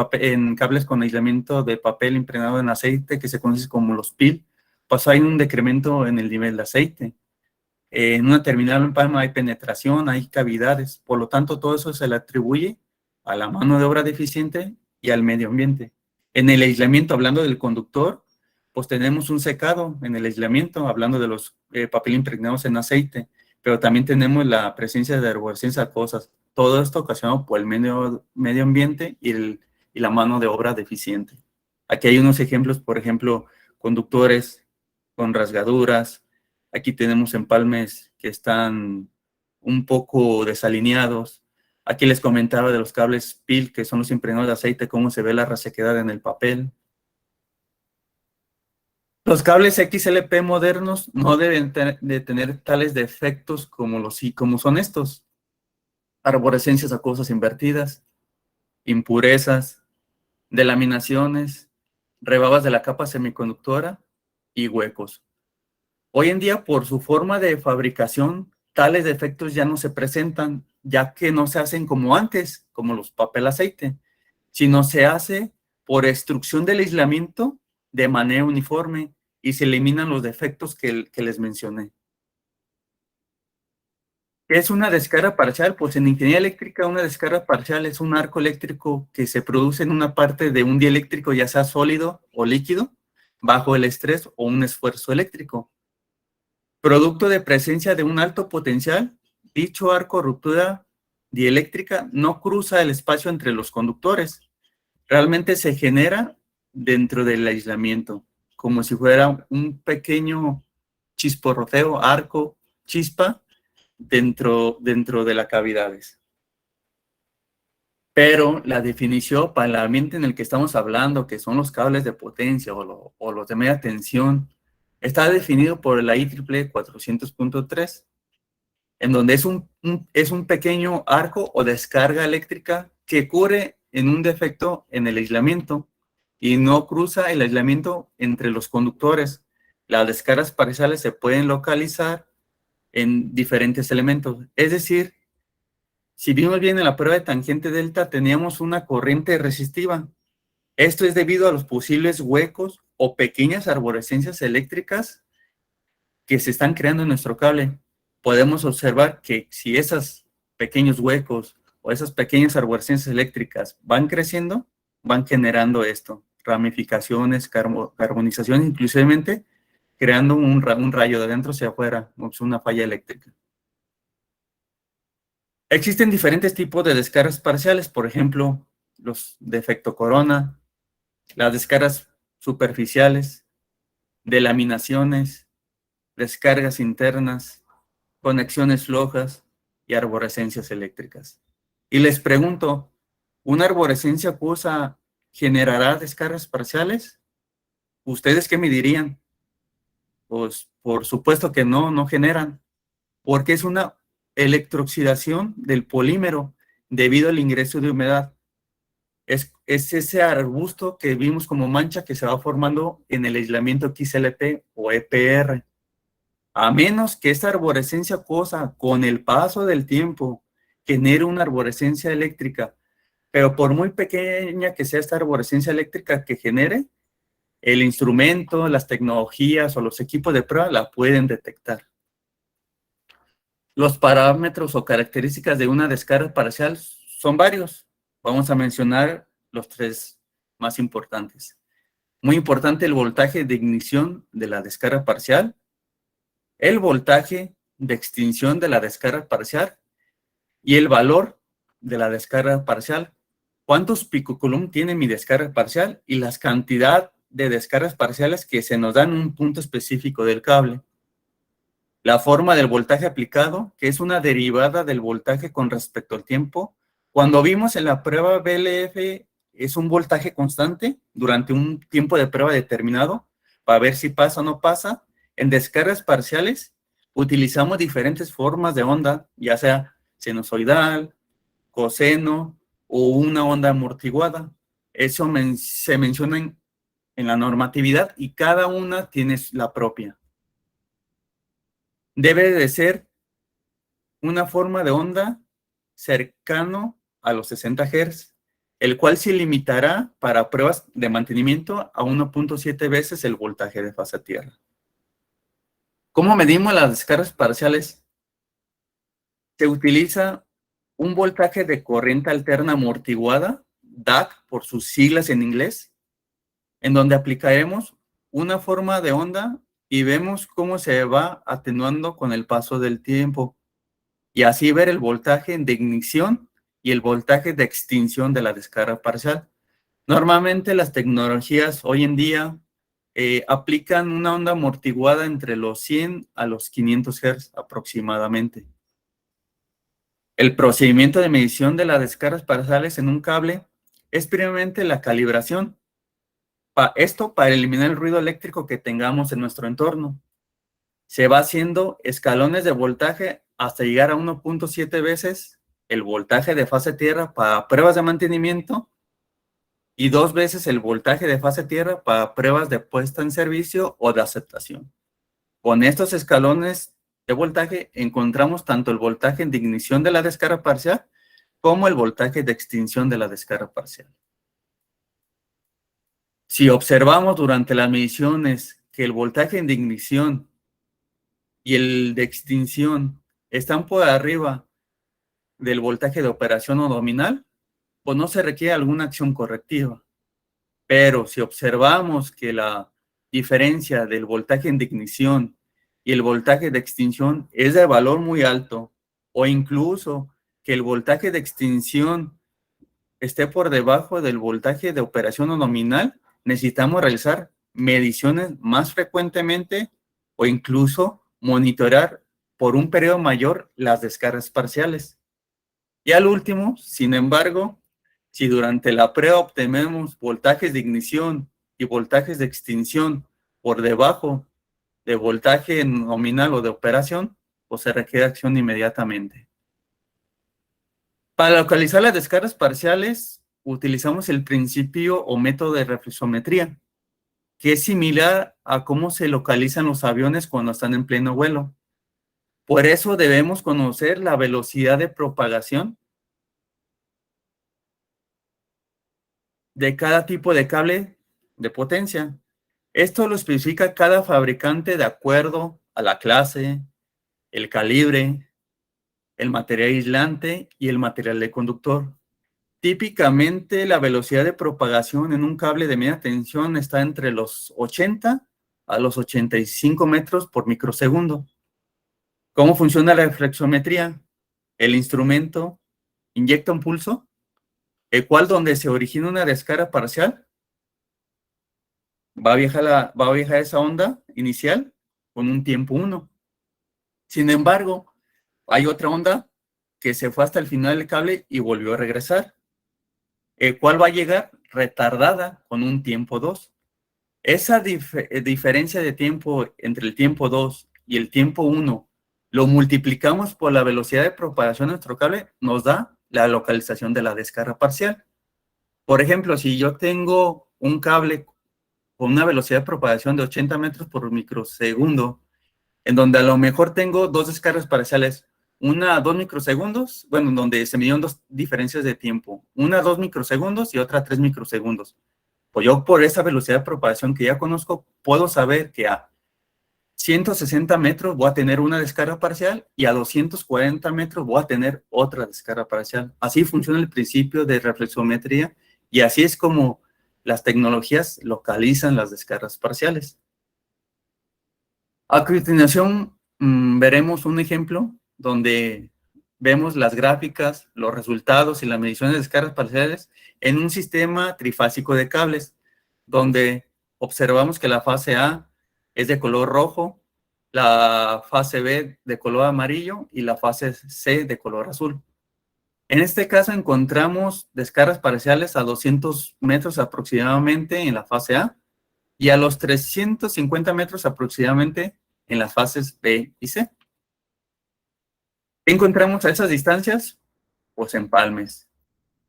cables con aislamiento de papel impregnado en aceite, que se conoce como los PIL, pues hay un decremento en el nivel de aceite. En una terminal en empalme hay penetración, hay cavidades, por lo tanto todo eso se le atribuye a la mano de obra deficiente y al medio ambiente. En el aislamiento, hablando del conductor, pues tenemos un secado en el aislamiento, hablando de los papel impregnados en aceite, pero también tenemos la presencia de arborescencias acuosas. Todo esto ocasionado por el medio ambiente y la mano de obra deficiente. Aquí hay unos ejemplos, por ejemplo, conductores con rasgaduras. Aquí tenemos empalmes que están un poco desalineados. Aquí les comentaba de los cables PIL, que son los impregnados de aceite, cómo se ve la resequedad en el papel. Los cables XLP modernos no deben de tener tales defectos como son estos: arborescencias acuosas invertidas, impurezas, delaminaciones, rebabas de la capa semiconductora y huecos. Hoy en día, por su forma de fabricación, tales defectos ya no se presentan, ya que no se hacen como antes, como los papel aceite, sino se hace por extrusión del aislamiento de manera uniforme y se eliminan los defectos que les mencioné. ¿Qué es una descarga parcial? Pues en ingeniería eléctrica una descarga parcial es un arco eléctrico que se produce en una parte de un dieléctrico, ya sea sólido o líquido, bajo el estrés o un esfuerzo eléctrico. Producto de presencia de un alto potencial, dicho arco o ruptura dieléctrica no cruza el espacio entre los conductores. Realmente se genera dentro del aislamiento, como si fuera un pequeño chisporroteo, arco, chispa, dentro de las cavidades. Pero la definición para el ambiente en el que estamos hablando, que son los cables de potencia o los de media tensión, está definido por la IEEE 400.3, en donde es un pequeño arco o descarga eléctrica que ocurre en un defecto en el aislamiento y no cruza el aislamiento entre los conductores. Las descargas parciales se pueden localizar en diferentes elementos. Es decir, si vimos bien en la prueba de tangente delta, teníamos una corriente resistiva. Esto es debido a los posibles huecos o pequeñas arborescencias eléctricas que se están creando en nuestro cable. Podemos observar que si esos pequeños huecos o esas pequeñas arborescencias eléctricas van creciendo, van generando esto, ramificaciones, carbonización, inclusivemente creando un rayo de adentro hacia afuera, una falla eléctrica. Existen diferentes tipos de descargas parciales, por ejemplo, los de efecto corona, las descargas superficiales, delaminaciones, descargas internas, conexiones flojas y arborescencias eléctricas. Y les pregunto, ¿una arborescencia acuosa generará descargas parciales? ¿Ustedes qué me dirían? Pues por supuesto que no generan, porque es una electrooxidación del polímero debido al ingreso de humedad. Es ese arbusto que vimos como mancha que se va formando en el aislamiento XLP o EPR. A menos que esta arborescencia acuosa con el paso del tiempo genere una arborescencia eléctrica, pero por muy pequeña que sea esta arborescencia eléctrica que genere, el instrumento, las tecnologías o los equipos de prueba la pueden detectar. Los parámetros o características de una descarga parcial son varios. Vamos a mencionar los tres más importantes. Muy importante el voltaje de ignición de la descarga parcial, el voltaje de extinción de la descarga parcial y el valor de la descarga parcial. ¿Cuántos picocoulomb tiene mi descarga parcial? Y la cantidad de descargas parciales que se nos dan en un punto específico del cable. La forma del voltaje aplicado, que es una derivada del voltaje con respecto al tiempo. Cuando vimos en la prueba BLF, es un voltaje constante durante un tiempo de prueba determinado, para ver si pasa o no pasa. En descargas parciales, utilizamos diferentes formas de onda, ya sea sinusoidal, coseno o una onda amortiguada. Eso se menciona en la normatividad y cada una tiene la propia. Debe de ser una forma de onda cercano a los 60 Hz, el cual se limitará para pruebas de mantenimiento a 1.7 veces el voltaje de fase a tierra. ¿Cómo medimos las descargas parciales? Se utiliza un voltaje de corriente alterna amortiguada, DAC por sus siglas en inglés, en donde aplicaremos una forma de onda y vemos cómo se va atenuando con el paso del tiempo. Y así ver el voltaje de ignición y el voltaje de extinción de la descarga parcial. Normalmente las tecnologías hoy en día aplican una onda amortiguada entre los 100 a los 500 Hz aproximadamente. El procedimiento de medición de las descargas parciales en un cable es primeramente la calibración. Esto para eliminar el ruido eléctrico que tengamos en nuestro entorno. Se va haciendo escalones de voltaje hasta llegar a 1.7 veces el voltaje de fase tierra para pruebas de mantenimiento y 2 veces el voltaje de fase tierra para pruebas de puesta en servicio o de aceptación. Con estos escalones de voltaje encontramos tanto el voltaje de ignición de la descarga parcial como el voltaje de extinción de la descarga parcial. Si observamos durante las mediciones que el voltaje de ignición y el de extinción están por arriba del voltaje de operación o nominal, pues no se requiere alguna acción correctiva. Pero si observamos que la diferencia del voltaje de ignición y el voltaje de extinción es de valor muy alto, o incluso que el voltaje de extinción esté por debajo del voltaje de operación o nominal, necesitamos realizar mediciones más frecuentemente o incluso monitorear por un periodo mayor las descargas parciales. Y al último, sin embargo, si durante la prueba obtenemos voltajes de ignición y voltajes de extinción por debajo de voltaje nominal o de operación, pues se requiere acción inmediatamente. Para localizar las descargas parciales, utilizamos el principio o método de reflexometría, que es similar a cómo se localizan los aviones cuando están en pleno vuelo. Por eso debemos conocer la velocidad de propagación de cada tipo de cable de potencia. Esto lo especifica cada fabricante de acuerdo a la clase, el calibre, el material aislante y el material de conductor. Típicamente la velocidad de propagación en un cable de media tensión está entre los 80 a los 85 metros por microsegundo. ¿Cómo funciona la reflexometría? El instrumento inyecta un pulso, el cual donde se origina una descarga parcial, va a viajar esa onda inicial con un tiempo 1. Sin embargo, hay otra onda que se fue hasta el final del cable y volvió a regresar, el cual va a llegar retardada con un tiempo 2. Esa diferencia de tiempo entre el tiempo 2 y el tiempo 1 lo multiplicamos por la velocidad de propagación de nuestro cable, nos da la localización de la descarga parcial. Por ejemplo, si yo tengo un cable con una velocidad de propagación de 80 metros por microsegundo, en donde a lo mejor tengo dos descargas parciales, una a 2 microsegundos, bueno, donde se midieron dos diferencias de tiempo, una a 2 microsegundos y otra a 3 microsegundos. Pues yo por esa velocidad de propagación que ya conozco, puedo saber que a 160 metros voy a tener una descarga parcial y a 240 metros voy a tener otra descarga parcial. Así funciona el principio de reflexometría y así es como las tecnologías localizan las descargas parciales. A continuación, veremos un ejemplo donde vemos las gráficas, los resultados y las mediciones de descargas parciales en un sistema trifásico de cables, donde observamos que la fase A es de color rojo, la fase B de color amarillo y la fase C de color azul. En este caso encontramos descargas parciales a 200 metros aproximadamente en la fase A y a los 350 metros aproximadamente en las fases B y C. ¿Qué encontramos a esas distancias? Pues empalmes.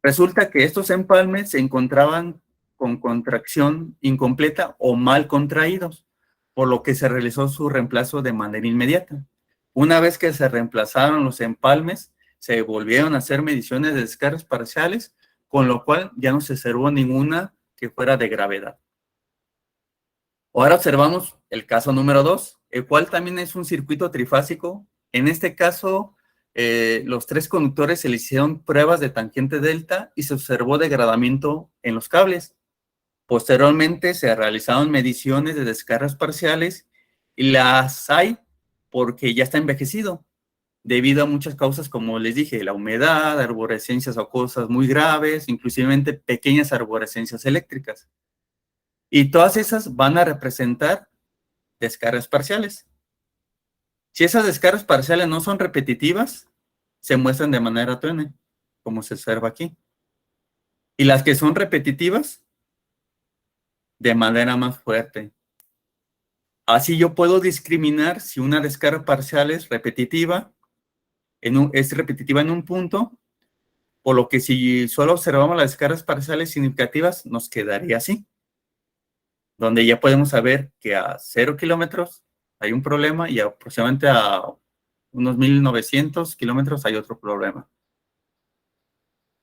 Resulta que estos empalmes se encontraban con contracción incompleta o mal contraídos, por lo que se realizó su reemplazo de manera inmediata. Una vez que se reemplazaron los empalmes, se volvieron a hacer mediciones de descargas parciales, con lo cual ya no se observó ninguna que fuera de gravedad. Ahora observamos el caso número 2, el cual también es un circuito trifásico. En este caso, los tres conductores se le hicieron pruebas de tangente delta y se observó degradamiento en los cables. Posteriormente se realizaron mediciones de descargas parciales y las hay porque ya está envejecido, debido a muchas causas, como les dije, la humedad, arborescencias o cosas muy graves, inclusive pequeñas arborescencias eléctricas. Y todas esas van a representar descargas parciales. Si esas descargas parciales no son repetitivas, se muestran de manera tenue, como se observa aquí. Y las que son repetitivas, de manera más fuerte. Así yo puedo discriminar si una descarga parcial es repetitiva, es repetitiva en un punto, por lo que si solo observamos las descargas parciales significativas, nos quedaría así, donde ya podemos saber que a 0 kilómetros hay un problema y aproximadamente a unos 1900 kilómetros hay otro problema.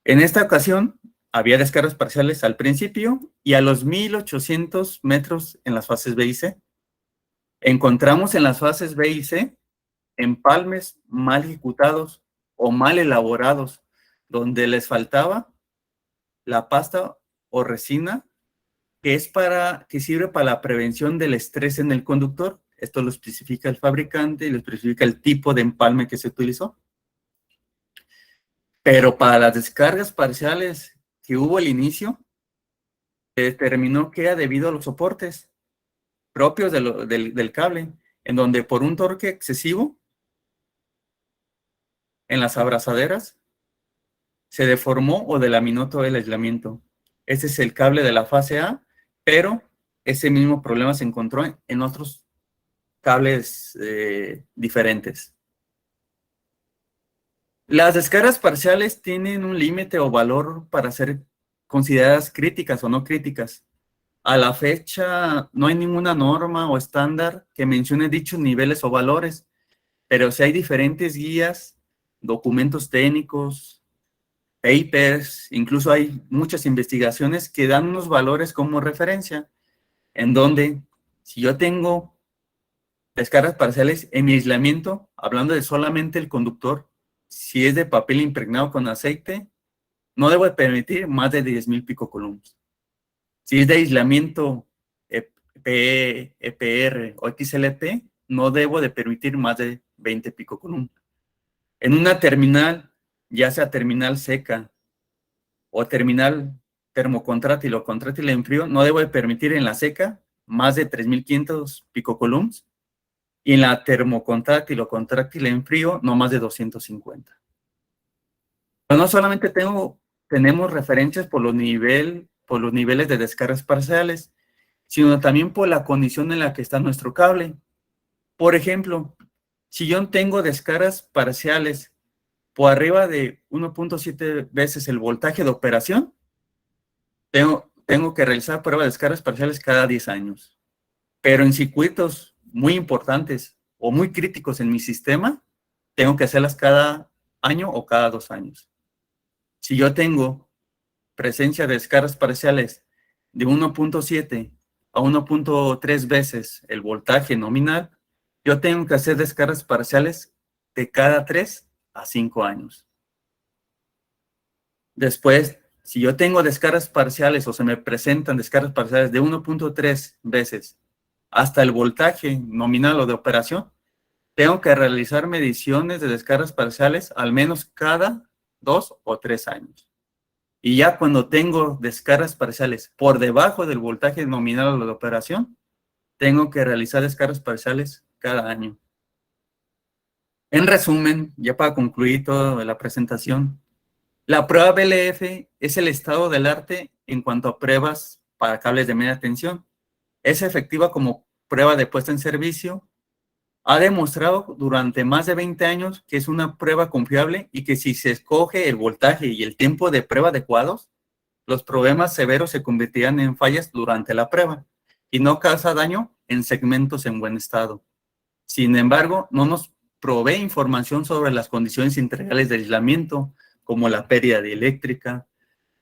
En esta ocasión, había descargas parciales al principio y a los 1800 metros en las fases B y C. Encontramos en las fases B y C empalmes mal ejecutados o mal elaborados, donde les faltaba la pasta o resina que sirve para la prevención del estrés en el conductor. Esto lo especifica el fabricante y lo especifica el tipo de empalme que se utilizó. Pero para las descargas parciales que hubo al inicio, se determinó que era debido a los soportes propios del cable, en donde por un torque excesivo en las abrazaderas se deformó o delaminó todo el aislamiento. Ese es el cable de la fase A, pero ese mismo problema se encontró en otros cables diferentes. Las descargas parciales tienen un límite o valor para ser consideradas críticas o no críticas. A la fecha no hay ninguna norma o estándar que mencione dichos niveles o valores, pero sí hay diferentes guías, documentos técnicos, papers, incluso hay muchas investigaciones que dan unos valores como referencia, en donde si yo tengo descargas parciales en mi aislamiento, hablando de solamente el conductor, si es de papel impregnado con aceite, no debo de permitir más de 10,000 picocolumns. Si es de aislamiento PE, EPR o XLP, no debo de permitir más de 20 picocolumns. En una terminal, ya sea terminal seca o terminal termocontrátil o contrátil en frío, no debo de permitir en la seca más de 3,500 picocolumns y en la termocontrátil o contráctil en frío no más de 250. Pero no solamente tenemos referencias por los niveles de descargas parciales, sino también por la condición en la que está nuestro cable. Por ejemplo, si yo tengo descargas parciales por arriba de 1.7 veces el voltaje de operación, tengo que realizar pruebas de descargas parciales cada 10 años. Pero en circuitos muy importantes o muy críticos en mi sistema, tengo que hacerlas cada año o cada 2 años. Si yo tengo presencia de descargas parciales de 1.7 a 1.3 veces el voltaje nominal, yo tengo que hacer descargas parciales de cada 3 a 5 años. Después, si yo tengo descargas parciales o se me presentan descargas parciales de 1.3 veces hasta el voltaje nominal o de operación, tengo que realizar mediciones de descargas parciales al menos cada 2 o 3 años. Y ya cuando tengo descargas parciales por debajo del voltaje nominal o de operación, tengo que realizar descargas parciales cada año. En resumen, ya para concluir toda la presentación, la prueba BLF es el estado del arte en cuanto a pruebas para cables de media tensión. Es efectiva como prueba de puesta en servicio. Ha demostrado durante más de 20 años que es una prueba confiable y que si se escoge el voltaje y el tiempo de prueba adecuados, los problemas severos se convertirán en fallas durante la prueba y no causa daño en segmentos en buen estado. Sin embargo, no nos provee información sobre las condiciones integrales de aislamiento, como la pérdida de eléctrica,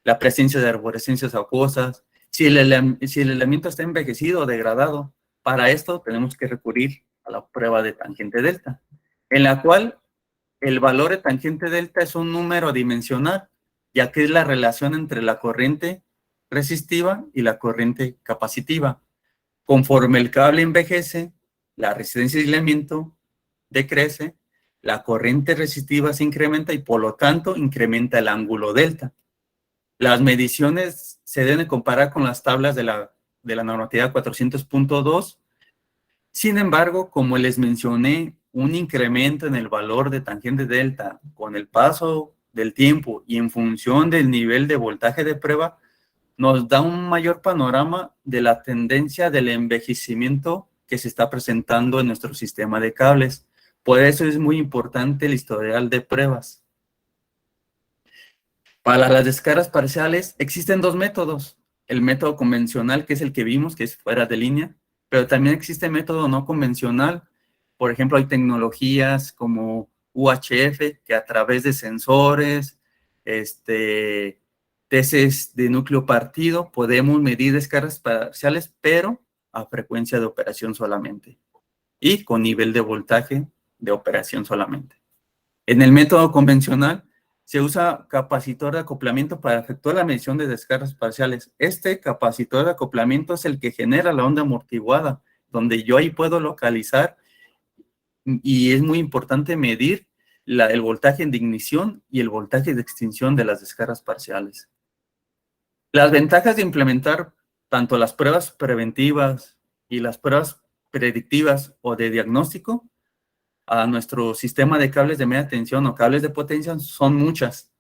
la presencia de arborescencias acuosas, si el aislamiento está envejecido o degradado. Para esto tenemos que recurrir a la prueba de tangente delta, en la cual el valor de tangente delta es un número dimensional, ya que es la relación entre la corriente resistiva y la corriente capacitiva. Conforme el cable envejece, la resistencia de aislamiento decrece, la corriente resistiva se incrementa y por lo tanto incrementa el ángulo delta. Las mediciones se deben comparar con las tablas de la normatividad 400.2. Sin embargo, como les mencioné, un incremento en el valor de tangente delta con el paso del tiempo y en función del nivel de voltaje de prueba, nos da un mayor panorama de la tendencia del envejecimiento que se está presentando en nuestro sistema de cables. Por eso es muy importante el historial de pruebas. Para las descargas parciales existen dos métodos. El método convencional, que es el que vimos, que es fuera de línea, pero también existe el método no convencional. Por ejemplo, hay tecnologías como UHF, que a través de sensores, testes de núcleo partido, podemos medir descargas parciales, pero a frecuencia de operación solamente y con nivel de voltaje de operación solamente. En el método convencional se usa capacitor de acoplamiento para efectuar la medición de descargas parciales. Este capacitor de acoplamiento es el que genera la onda amortiguada, donde yo ahí puedo localizar y es muy importante medir el voltaje de ignición y el voltaje de extinción de las descargas parciales. Las ventajas de implementar tanto las pruebas preventivas y las pruebas predictivas o de diagnóstico a nuestro sistema de cables de media tensión o cables de potencia son muchas.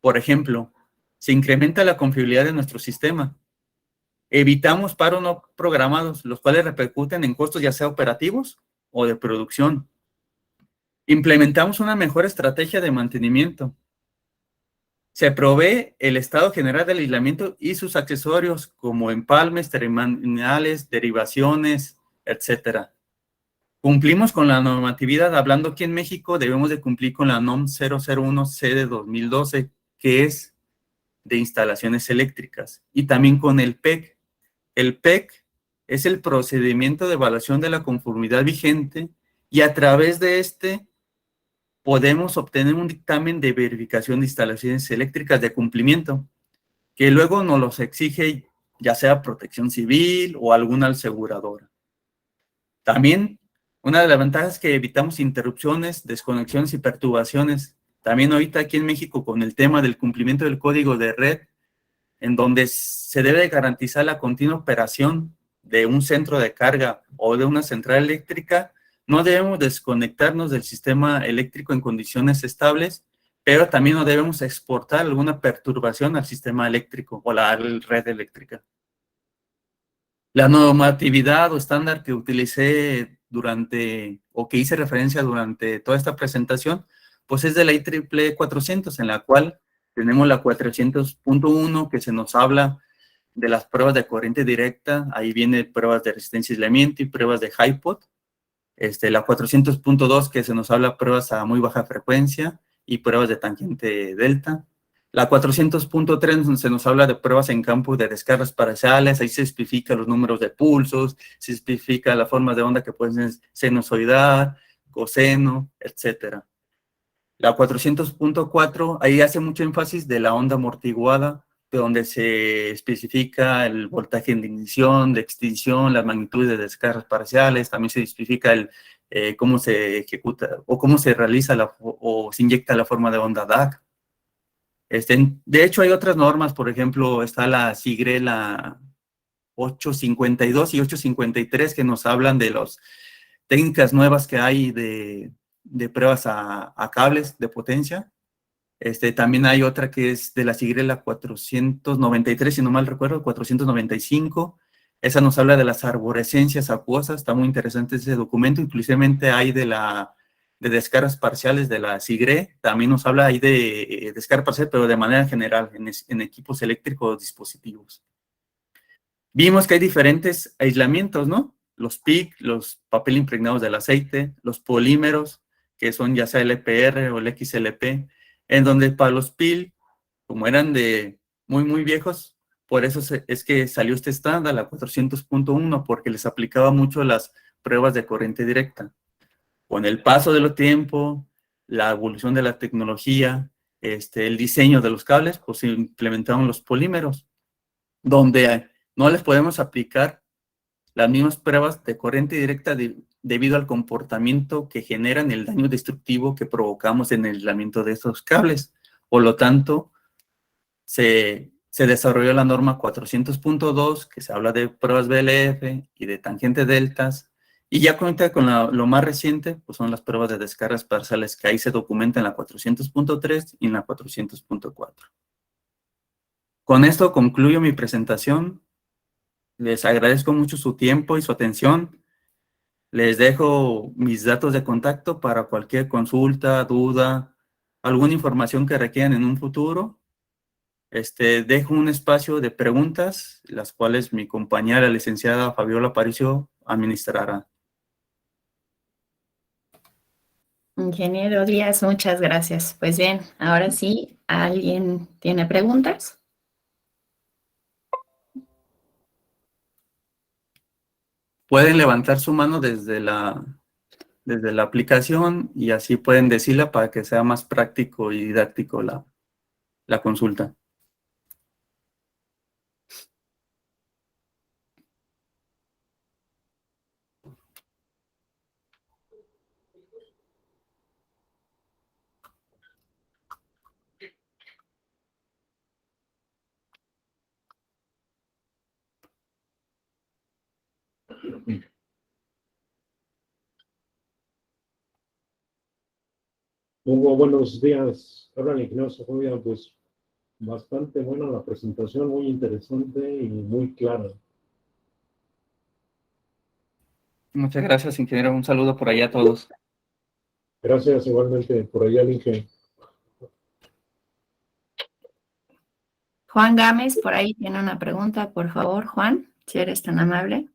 Por ejemplo, se incrementa la confiabilidad de nuestro sistema. Evitamos paros no programados, los cuales repercuten en costos ya sea operativos o de producción. Implementamos una mejor estrategia de mantenimiento. Se provee el estado general del aislamiento y sus accesorios como empalmes, terminales, derivaciones, etcétera. Cumplimos con la normatividad. Hablando aquí en México, debemos de cumplir con la NOM 001C de 2012, que es de instalaciones eléctricas, y también con el PEC. El PEC es el procedimiento de evaluación de la conformidad vigente, y a través de este podemos obtener un dictamen de verificación de instalaciones eléctricas de cumplimiento, que luego nos los exige ya sea Protección Civil o alguna aseguradora. También una de las ventajas es que evitamos interrupciones, desconexiones y perturbaciones. También ahorita aquí en México con el tema del cumplimiento del código de red, en donde se debe de garantizar la continua operación de un centro de carga o de una central eléctrica, no debemos desconectarnos del sistema eléctrico en condiciones estables, pero también no debemos exportar alguna perturbación al sistema eléctrico o la red eléctrica. La normatividad o estándar que utilicé durante, o que hice referencia durante toda esta presentación, pues es de la IEEE 400, en la cual tenemos la 400.1, que se nos habla de las pruebas de corriente directa. Ahí viene pruebas de resistencia y aislamiento y pruebas de high-pot. La 400.2, que se nos habla pruebas a muy baja frecuencia y pruebas de tangente delta. La 400.3 se nos habla de pruebas en campo de descargas parciales. Ahí se especifica los números de pulsos, se especifica las formas de onda que pueden ser sinusoidal, coseno, etcétera. La 400.4, ahí hace mucho énfasis de la onda amortiguada, de donde se especifica el voltaje de ignición, de extinción, las magnitudes de descargas parciales. También se especifica cómo se ejecuta o cómo se realiza o se inyecta la forma de onda DAC. De hecho, hay otras normas. Por ejemplo, está la SIGRE, la 852 y 853, que nos hablan de las técnicas nuevas que hay de pruebas a cables de potencia. También hay otra que es de la SIGRE, la 493, si no mal recuerdo, 495. Esa nos habla de las arborescencias acuosas. Está muy interesante ese documento. Inclusivemente hay de descargas parciales de la SIGRE. También nos habla ahí de descarga parcial, pero de manera general, en equipos eléctricos o dispositivos. Vimos que hay diferentes aislamientos, ¿no? Los PIC, los papel impregnados del aceite, los polímeros, que son ya sea el EPR o el XLP, en donde para los PIL, como eran de muy viejos, por eso es que salió este estándar, la 400.1, porque les aplicaba mucho las pruebas de corriente directa. Con el paso del tiempo, la evolución de la tecnología, el diseño de los cables, pues se implementaron los polímeros, donde no les podemos aplicar las mismas pruebas de corriente directa debido al comportamiento que generan, el daño destructivo que provocamos en el aislamiento de estos cables. Por lo tanto, se desarrolló la norma 400.2, que se habla de pruebas BLF y de tangente deltas, y ya cuenta con lo más reciente, pues son las pruebas de descargas parciales, que ahí se documenta en la 400.3 y en la 400.4. Con esto concluyo mi presentación. Les agradezco mucho su tiempo y su atención. Les dejo mis datos de contacto para cualquier consulta, duda, alguna información que requieran en un futuro. Dejo un espacio de preguntas, las cuales mi compañera, la licenciada Fabiola Aparicio, administrará. Ingeniero Díaz, muchas gracias. Pues bien, ahora sí, ¿alguien tiene preguntas? Pueden levantar su mano desde la aplicación y así pueden decirla para que sea más práctico y didáctico la consulta. Hugo, buenos días. Habla Ignacio Julia, pues bastante buena la presentación, muy interesante y muy clara. Muchas gracias, ingeniero. Un saludo por allá a todos. Gracias igualmente por allá, Inge. Juan Gámez, por ahí tiene una pregunta, por favor, Juan, si eres tan amable.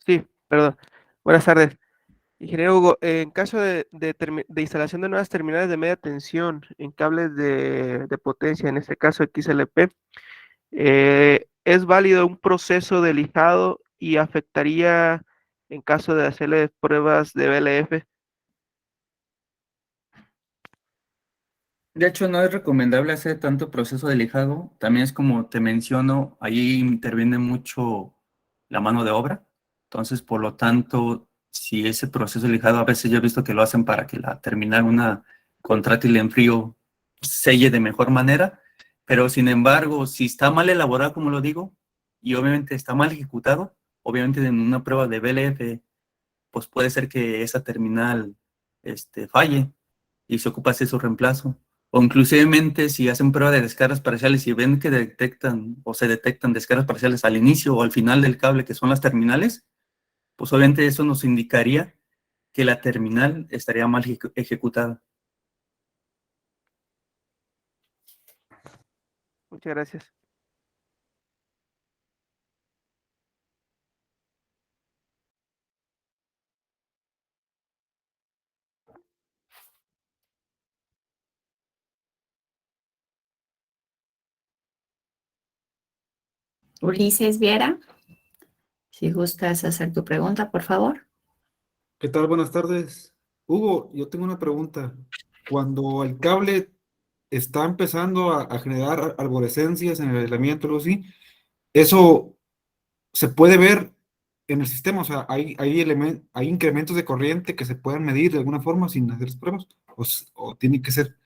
Sí, perdón. Buenas tardes. Ingeniero Hugo, en caso de instalación de nuevas terminales de media tensión en cables de potencia, en este caso XLP, ¿es válido un proceso de lijado y afectaría en caso de hacerle pruebas de BLF? De hecho, no es recomendable hacer tanto proceso de lijado. También es como te menciono, ahí interviene mucho la mano de obra. Entonces, por lo tanto, si ese proceso de lijado, a veces yo he visto que lo hacen para que la terminal, una contráctil en frío, selle de mejor manera. Pero, sin embargo, si está mal elaborado, como lo digo, y obviamente está mal ejecutado, obviamente en una prueba de BLF, pues puede ser que esa terminal falle y se ocupa hacer su reemplazo. O inclusivemente si hacen prueba de descargas parciales y ven que detectan o se detectan descargas parciales al inicio o al final del cable, que son las terminales, pues obviamente eso nos indicaría que la terminal estaría mal ejecutada. Muchas gracias. Ulises Viera, si gustas hacer tu pregunta, por favor. ¿Qué tal? Buenas tardes. Hugo, yo tengo una pregunta. Cuando el cable está empezando a generar arborescencias en el aislamiento o algo así, ¿eso se puede ver en el sistema? O sea, ¿hay incrementos de corriente que se puedan medir de alguna forma sin hacer las pruebas? ¿O tiene que ser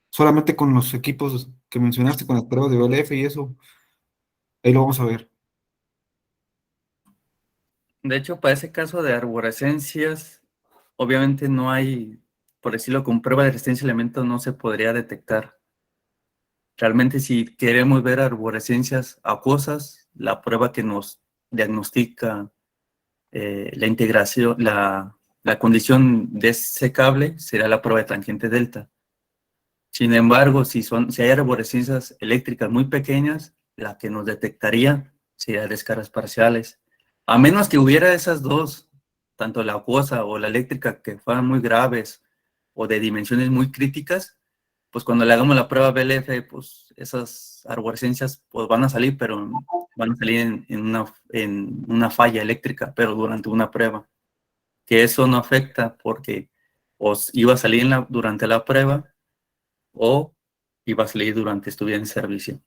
solamente con los equipos que mencionaste, con las pruebas de VLF y eso? Ahí lo vamos a ver. De hecho, para ese caso de arborescencias, obviamente no hay, por decirlo, con prueba de resistencia de elementos no se podría detectar. Realmente si queremos ver arborescencias acuosas, la prueba que nos diagnostica la integración, la condición de ese cable será la prueba de tangente delta. Sin embargo, si hay arborescencias eléctricas muy pequeñas, la que nos detectaría sería descargas parciales. A menos que hubiera esas dos, tanto la acuosa o la eléctrica, que fueran muy graves o de dimensiones muy críticas, pues cuando le hagamos la prueba BLF, pues esas arborescencias pues van a salir, pero van a salir en una falla eléctrica, pero durante una prueba. Que eso no afecta porque os iba a salir durante la prueba o iba a salir durante estuviera en servicio.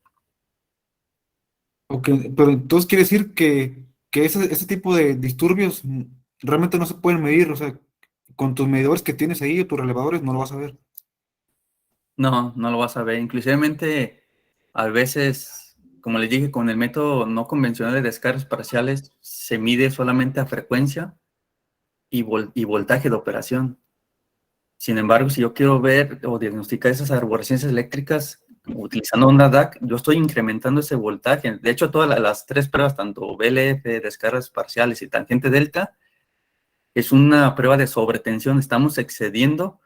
Ok, pero entonces quiere decir que ese tipo de disturbios realmente no se pueden medir, o sea, con tus medidores que tienes ahí o tus relevadores no lo vas a ver. No, no lo vas a ver. Inclusivemente, a veces, como les dije, con el método no convencional de descargas parciales, se mide solamente a frecuencia y voltaje de operación. Sin embargo, si yo quiero ver o diagnosticar esas arborescencias eléctricas utilizando onda DAC, yo estoy incrementando ese voltaje. De hecho, todas las tres pruebas, tanto BLF, descargas parciales y tangente delta, es una prueba de sobretensión. Estamos excediendo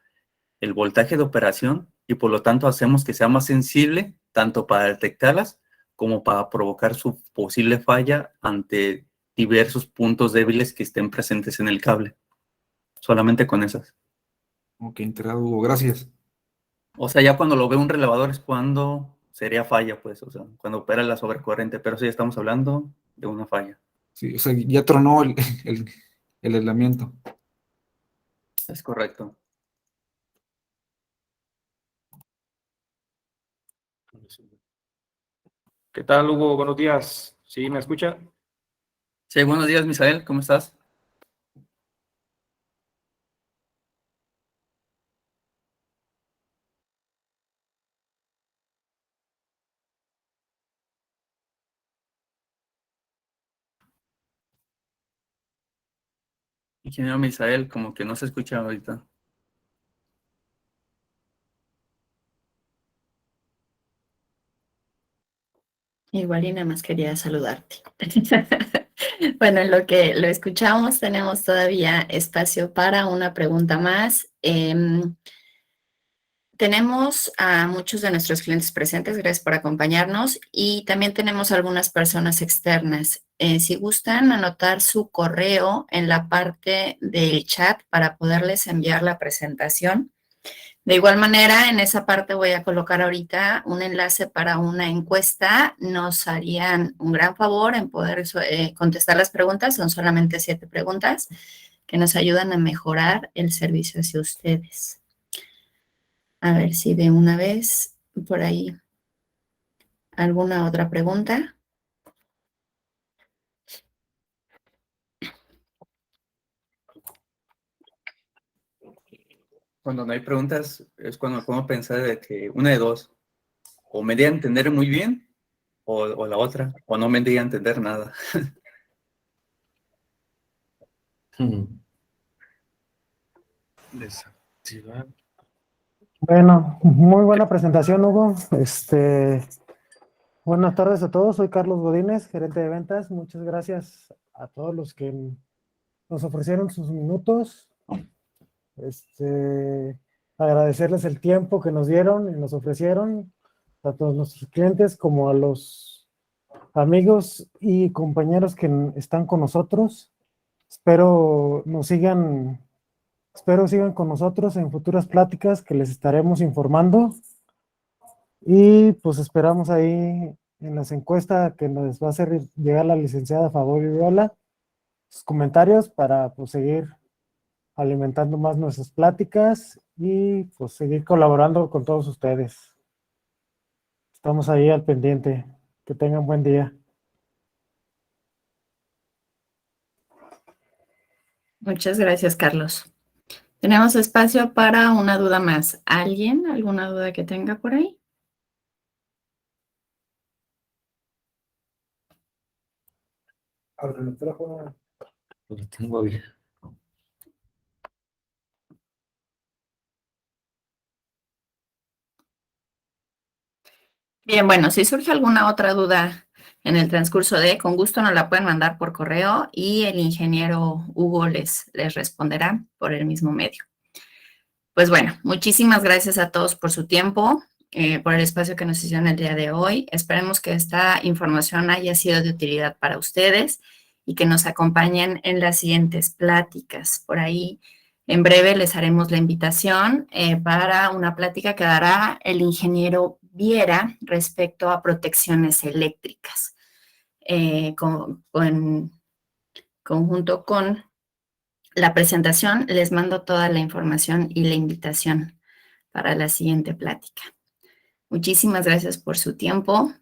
el voltaje de operación y por lo tanto hacemos que sea más sensible tanto para detectarlas como para provocar su posible falla ante diversos puntos débiles que estén presentes en el cable. Solamente con esas. Ok, enterado, Hugo, gracias. O sea, ya cuando lo ve un relevador es cuando sería falla, pues, o sea, cuando opera la sobrecorriente, pero sí estamos hablando de una falla. Sí, o sea, ya tronó el, el aislamiento. Es correcto. ¿Qué tal, Hugo? Buenos días. ¿Sí me escucha? Sí, buenos días, Misael, ¿cómo estás? Ingeniero Misael, como que no se escucha ahorita. Igual y nada más quería saludarte. Bueno, en lo que lo escuchamos, tenemos todavía espacio para una pregunta más. Tenemos a muchos de nuestros clientes presentes, gracias por acompañarnos, y también tenemos algunas personas externas. Si gustan anotar su correo en la parte del chat para poderles enviar la presentación. De igual manera, en esa parte voy a colocar ahorita un enlace para una encuesta. Nos harían un gran favor en poder contestar las preguntas. Son solamente 7 preguntas que nos ayudan a mejorar el servicio hacia ustedes. A ver si de una vez por ahí alguna otra pregunta. Cuando no hay preguntas es cuando me pongo a pensar de que una de dos, o me di a entender muy bien, o la otra, o no me di a entender nada. Desactivar. Bueno, muy buena presentación, Hugo. Buenas tardes a todos. Soy Carlos Godínez, gerente de ventas. Muchas gracias a todos los que nos ofrecieron sus minutos. Agradecerles el tiempo que nos dieron y nos ofrecieron, a todos nuestros clientes como a los amigos y compañeros que están con nosotros. Espero sigan con nosotros en futuras pláticas que les estaremos informando. Y pues esperamos ahí en las encuestas que nos va a hacer llegar la licenciada Favor Iriola sus comentarios para pues seguir alimentando más nuestras pláticas y pues seguir colaborando con todos ustedes. Estamos ahí al pendiente. Que tengan buen día. Muchas gracias, Carlos. Tenemos espacio para una duda más. ¿Alguien? ¿Alguna duda que tenga por ahí? Abre el micrófono. Lo tengo bien. Bien, bueno, si surge alguna otra duda en el transcurso con gusto nos la pueden mandar por correo y el ingeniero Hugo les responderá por el mismo medio. Pues bueno, muchísimas gracias a todos por su tiempo, por el espacio que nos hicieron el día de hoy. Esperemos que esta información haya sido de utilidad para ustedes y que nos acompañen en las siguientes pláticas. Por ahí, en breve les haremos la invitación para una plática que dará el ingeniero Viera respecto a protecciones eléctricas, conjunto con la presentación. Les mando toda la información y la invitación para la siguiente plática. Muchísimas gracias por su tiempo.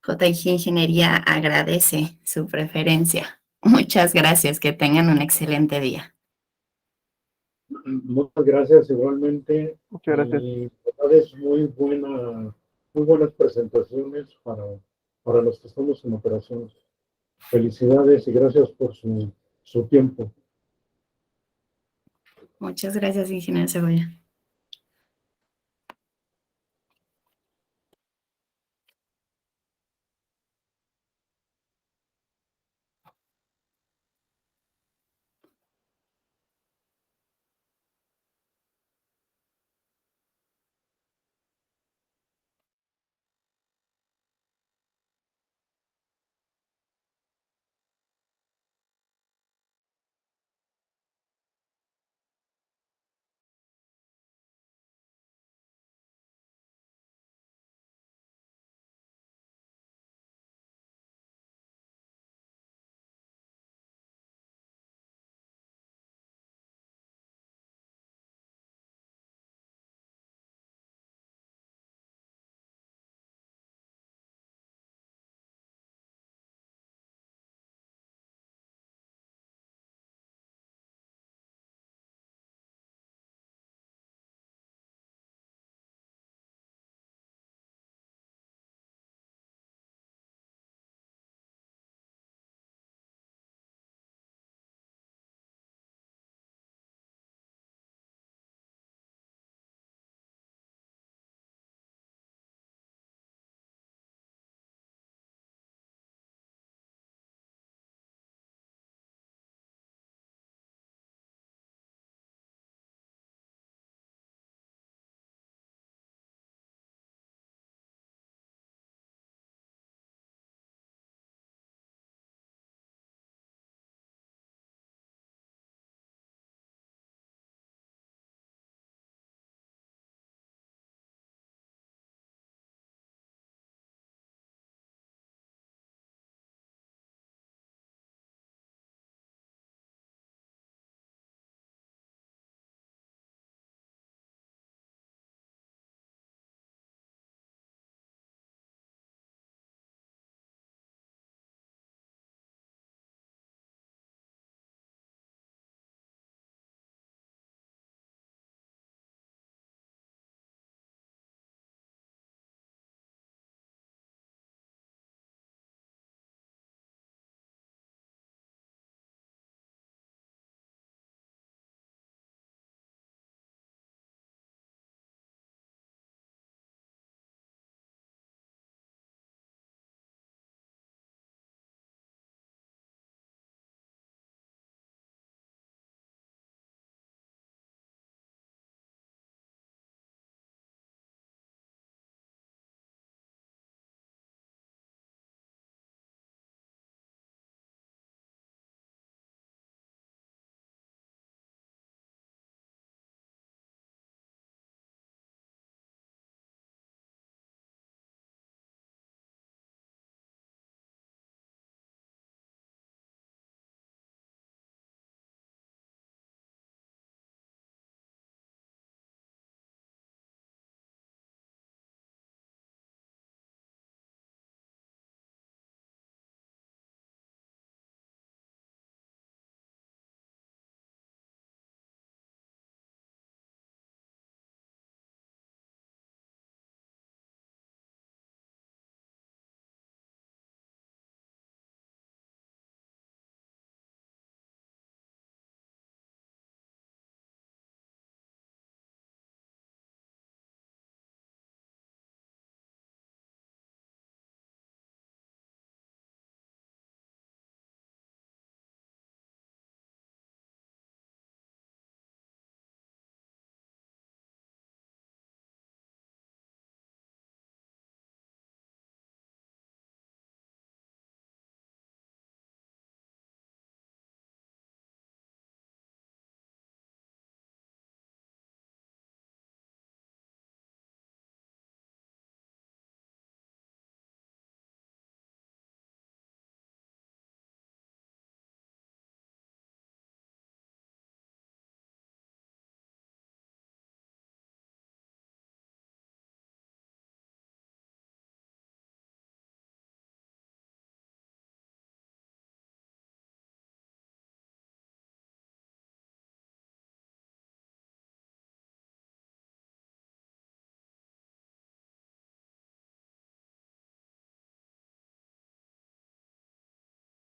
JG Ingeniería agradece su preferencia. Muchas gracias. Que tengan un excelente día. Muchas gracias igualmente. Muchas gracias. Y es muy buenas presentaciones para los que estamos en operaciones. Felicidades y gracias por su tiempo. Muchas gracias, ingeniero Cebolla.